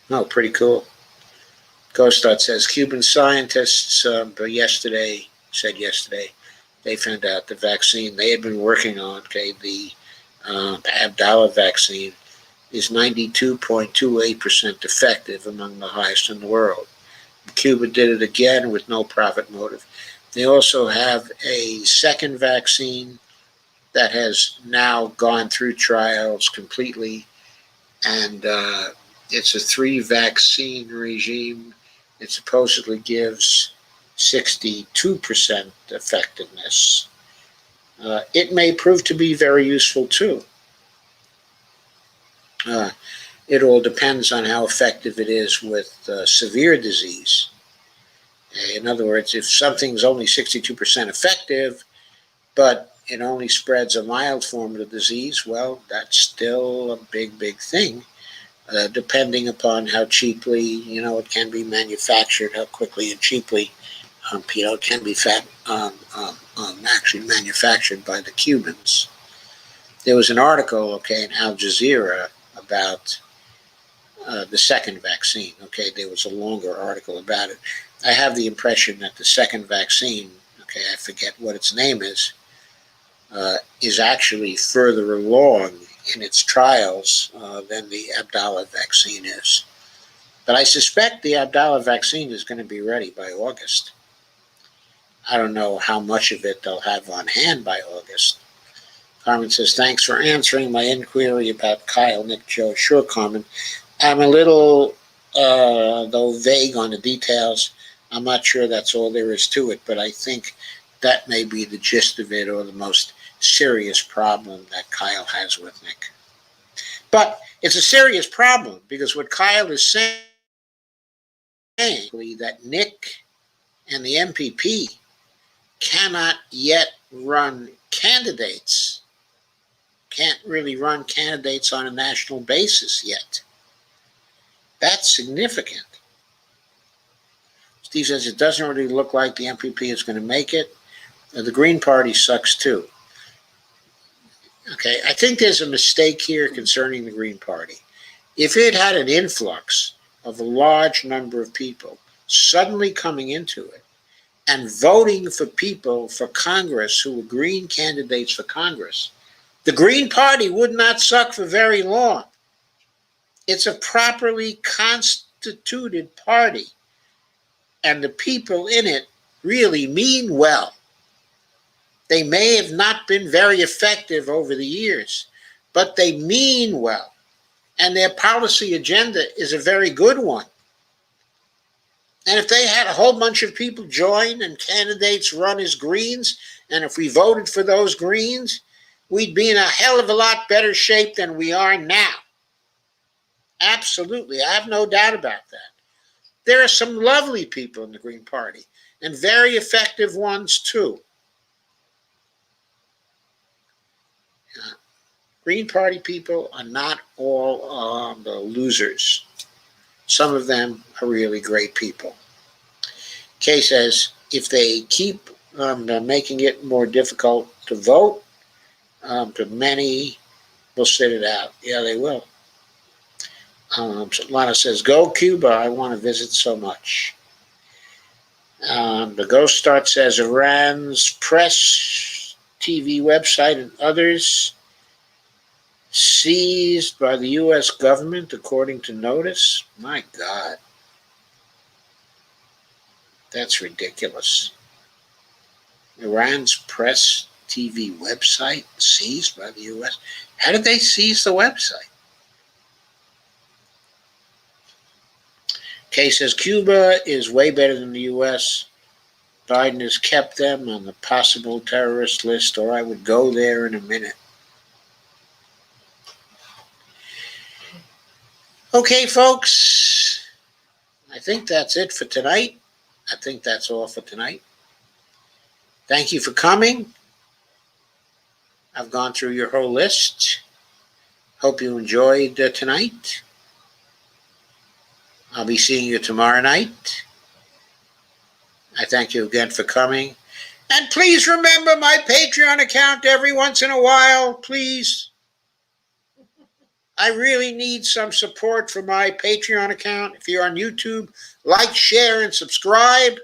S2: Oh, pretty cool. Ghostdot says Cuban scientists said yesterday, they found out the vaccine they had been working on, okay, the Abdala vaccine, is 92.28% effective, among the highest in the world. Cuba did it again with no profit motive. They also have a second vaccine that has now gone through trials completely, and it's a 3 vaccine regime. It supposedly gives 62% effectiveness. It may prove to be very useful too. It all depends on how effective it is with severe disease. In other words, if something's only 62% effective, but it only spreads a mild form of the disease, well, that's still a big, big thing, depending upon how cheaply, it can be manufactured, how quickly and cheaply, it can be actually manufactured by the Cubans. There was an article, okay, in Al Jazeera about the second vaccine. Okay, there was a longer article about it. I have the impression that the second vaccine, okay, I forget what its name is actually further along in its trials than the Abdala vaccine is. But I suspect the Abdala vaccine is going to be ready by August. I don't know how much of it they'll have on hand by August. Carmen says, thanks for answering my inquiry about Kyle, Nick, Joe. Sure, Carmen. I'm a little, though, vague on the details. I'm not sure that's all there is to it, but I think that may be the gist of it, or the most serious problem that Kyle has with Nick. But it's a serious problem because what Kyle is saying that Nick and the MPP cannot yet run candidates, can't really run candidates on a national basis yet. That's significant. Steve says it doesn't really look like the MPP is going to make it. The Green Party sucks too. Okay, I think there's a mistake here concerning the Green Party. If it had an influx of a large number of people suddenly coming into it and voting for people for Congress who were Green candidates for Congress, the Green Party would not suck for very long. It's a properly constituted party, and the people in it really mean well. They may have not been very effective over the years, but they mean well. And their policy agenda is a very good one. And if they had a whole bunch of people join and candidates run as Greens, and if we voted for those Greens, we'd be in a hell of a lot better shape than we are now. Absolutely. I have no doubt about that. There are some lovely people in the Green Party, and very effective ones too. Green Party people are not all the losers. Some of them are really great people. Kay says, if they keep making it more difficult to vote, many will sit it out. Yeah, they will. Lana says, go Cuba, I want to visit so much. The Ghost Start says, Iran's press, TV website, and others seized by the U.S. government, according to notice. My God. That's ridiculous. Iran's press TV website seized by the U.S. How did they seize the website? Kay says, Cuba is way better than the U.S. Biden has kept them on the possible terrorist list, or I would go there in a minute. Okay, folks, I think that's it for tonight. I think that's all for tonight. Thank you for coming. I've gone through your whole list. Hope you enjoyed tonight. I'll be seeing you tomorrow night. I thank you again for coming. And please remember my Patreon account every once in a while, please. I really need some support for my Patreon account. If you're on YouTube, like, share, and subscribe.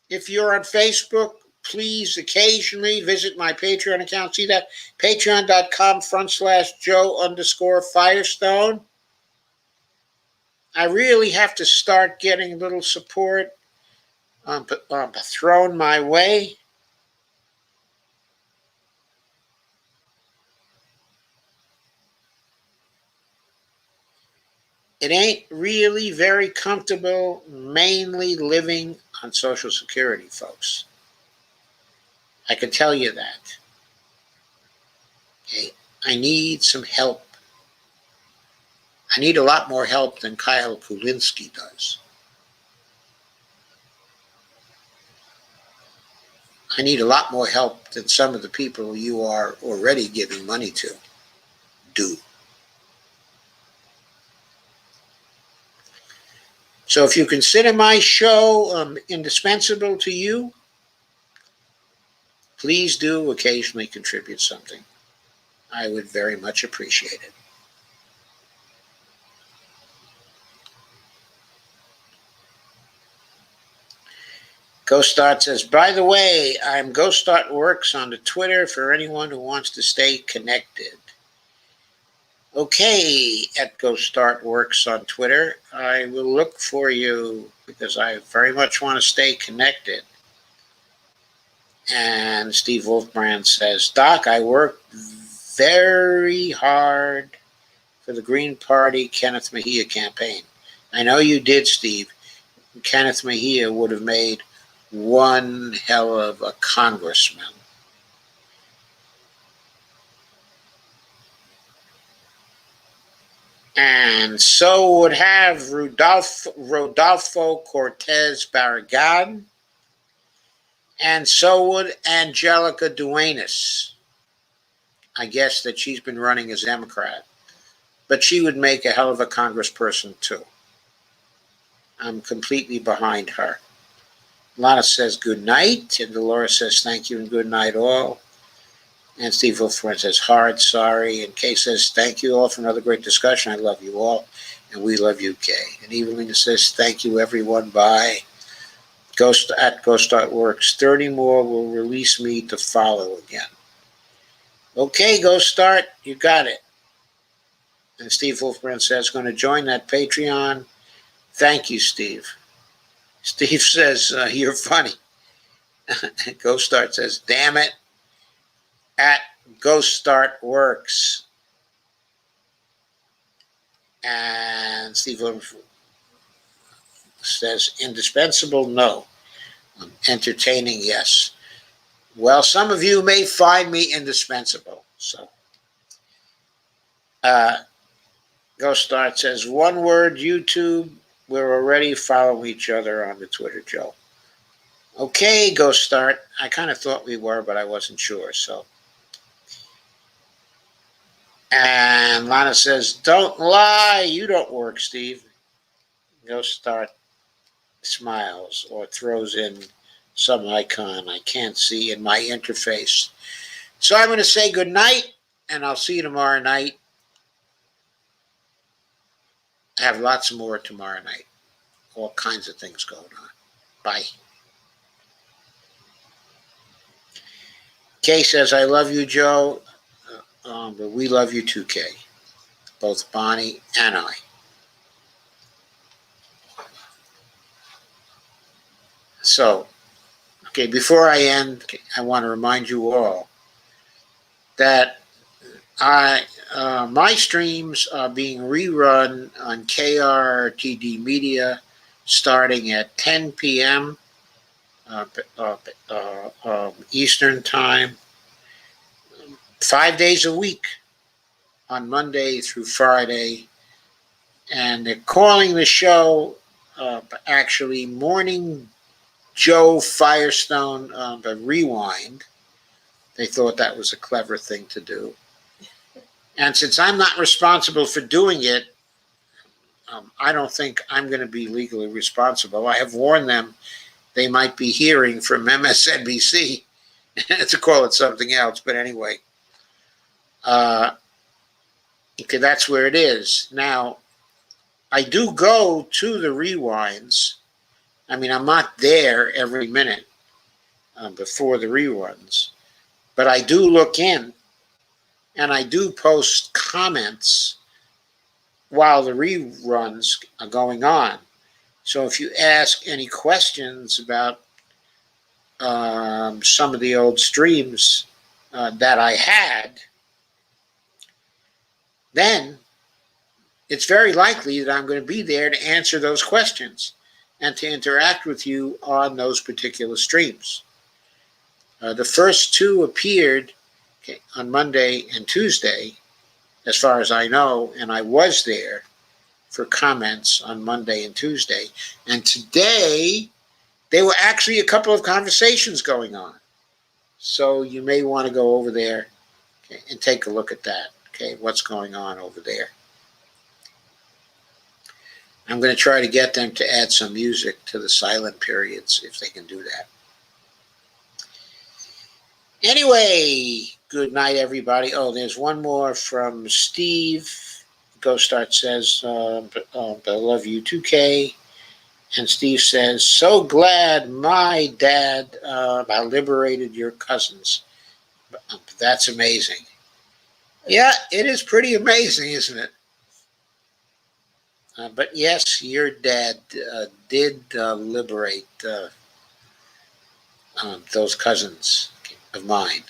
S2: If you're on Facebook, please occasionally visit my Patreon account. See that? Patreon.com/Joe_Firestone. I really have to start getting a little support thrown my way. It ain't really very comfortable mainly living on Social Security, folks. I can tell you that. Okay? I need some help. I need a lot more help than Kyle Kulinski does. I need a lot more help than some of the people you are already giving money to do. So if you consider my show indispensable to you, please do occasionally contribute something. I would very much appreciate it. GhostStart says, by the way, I'm GhostStart Works on the Twitter for anyone who wants to stay connected. Okay, at GhostStart Works on Twitter. I will look for you because I very much want to stay connected. And Steve Wolfbrand says, Doc, I worked very hard for the Green Party Kenneth Mejia campaign. I know you did, Steve. Kenneth Mejia would have made one hell of a congressman. And so would have Rodolfo Cortez Barragan, and so would Angelica Duenas. I guess that she's been running as Democrat, but she would make a hell of a congressperson too. I'm completely behind her. Lana says good night, and Dolores says thank you and good night all. And Steve Wolfman says hard, sorry. And Kay says thank you all for another great discussion. I love you all, and we love you, Kay. And Evelina says thank you everyone. Bye. GhostStart Works. 30 more will release me to follow again. Okay, GhostStart, you got it. And Steve Wolfman says going to join that Patreon. Thank you, Steve. Steve says, you're funny. GhostStart says, damn it. At GhostStart Works. And Steve says, indispensable, no. Entertaining, yes. Well, some of you may find me indispensable. So, GhostStart says, one word, YouTube. We're already following each other on the Twitter, Joe. Okay, GhostStart. I kind of thought we were, but I wasn't sure. So, and Lana says, don't lie. You don't work, Steve. GhostStart smiles or throws in some icon I can't see in my interface. So I'm going to say good night, and I'll see you tomorrow night. I have lots more tomorrow night. All kinds of things going on. Bye. Kay says, I love you, Joe, but we love you too, Kay. Both Bonnie and I. So, okay, before I end, I want to remind you all that my streams are being rerun on KRTD Media starting at 10 p.m. Eastern time, 5 days a week on Monday through Friday. And they're calling the show actually Morning Joe Firestone, the Rewind. They thought that was a clever thing to do. And since I'm not responsible for doing it, I don't think I'm going to be legally responsible. I have warned them they might be hearing from MSNBC to call it something else. But anyway, okay, that's where it is. Now, I do go to the rewinds. I mean, I'm not there every minute before the reruns, but I do look in and I do post comments while the reruns are going on. So if you ask any questions about some of the old streams that I had, then it's very likely that I'm going to be there to answer those questions and to interact with you on those particular streams. The first two appeared on Monday and Tuesday, as far as I know, and I was there for comments on Monday and Tuesday. And today, there were actually a couple of conversations going on. So you may want to go over there and take a look at that, what's going on over there. I'm going to try to get them to add some music to the silent periods if they can do that. Anyway, good night, everybody. Oh, there's one more from Steve. Go Start says, I love you, 2K. And Steve says, so glad my dad liberated your cousins. That's amazing. Yeah, it is pretty amazing, isn't it? But yes, your dad did liberate those cousins of mine.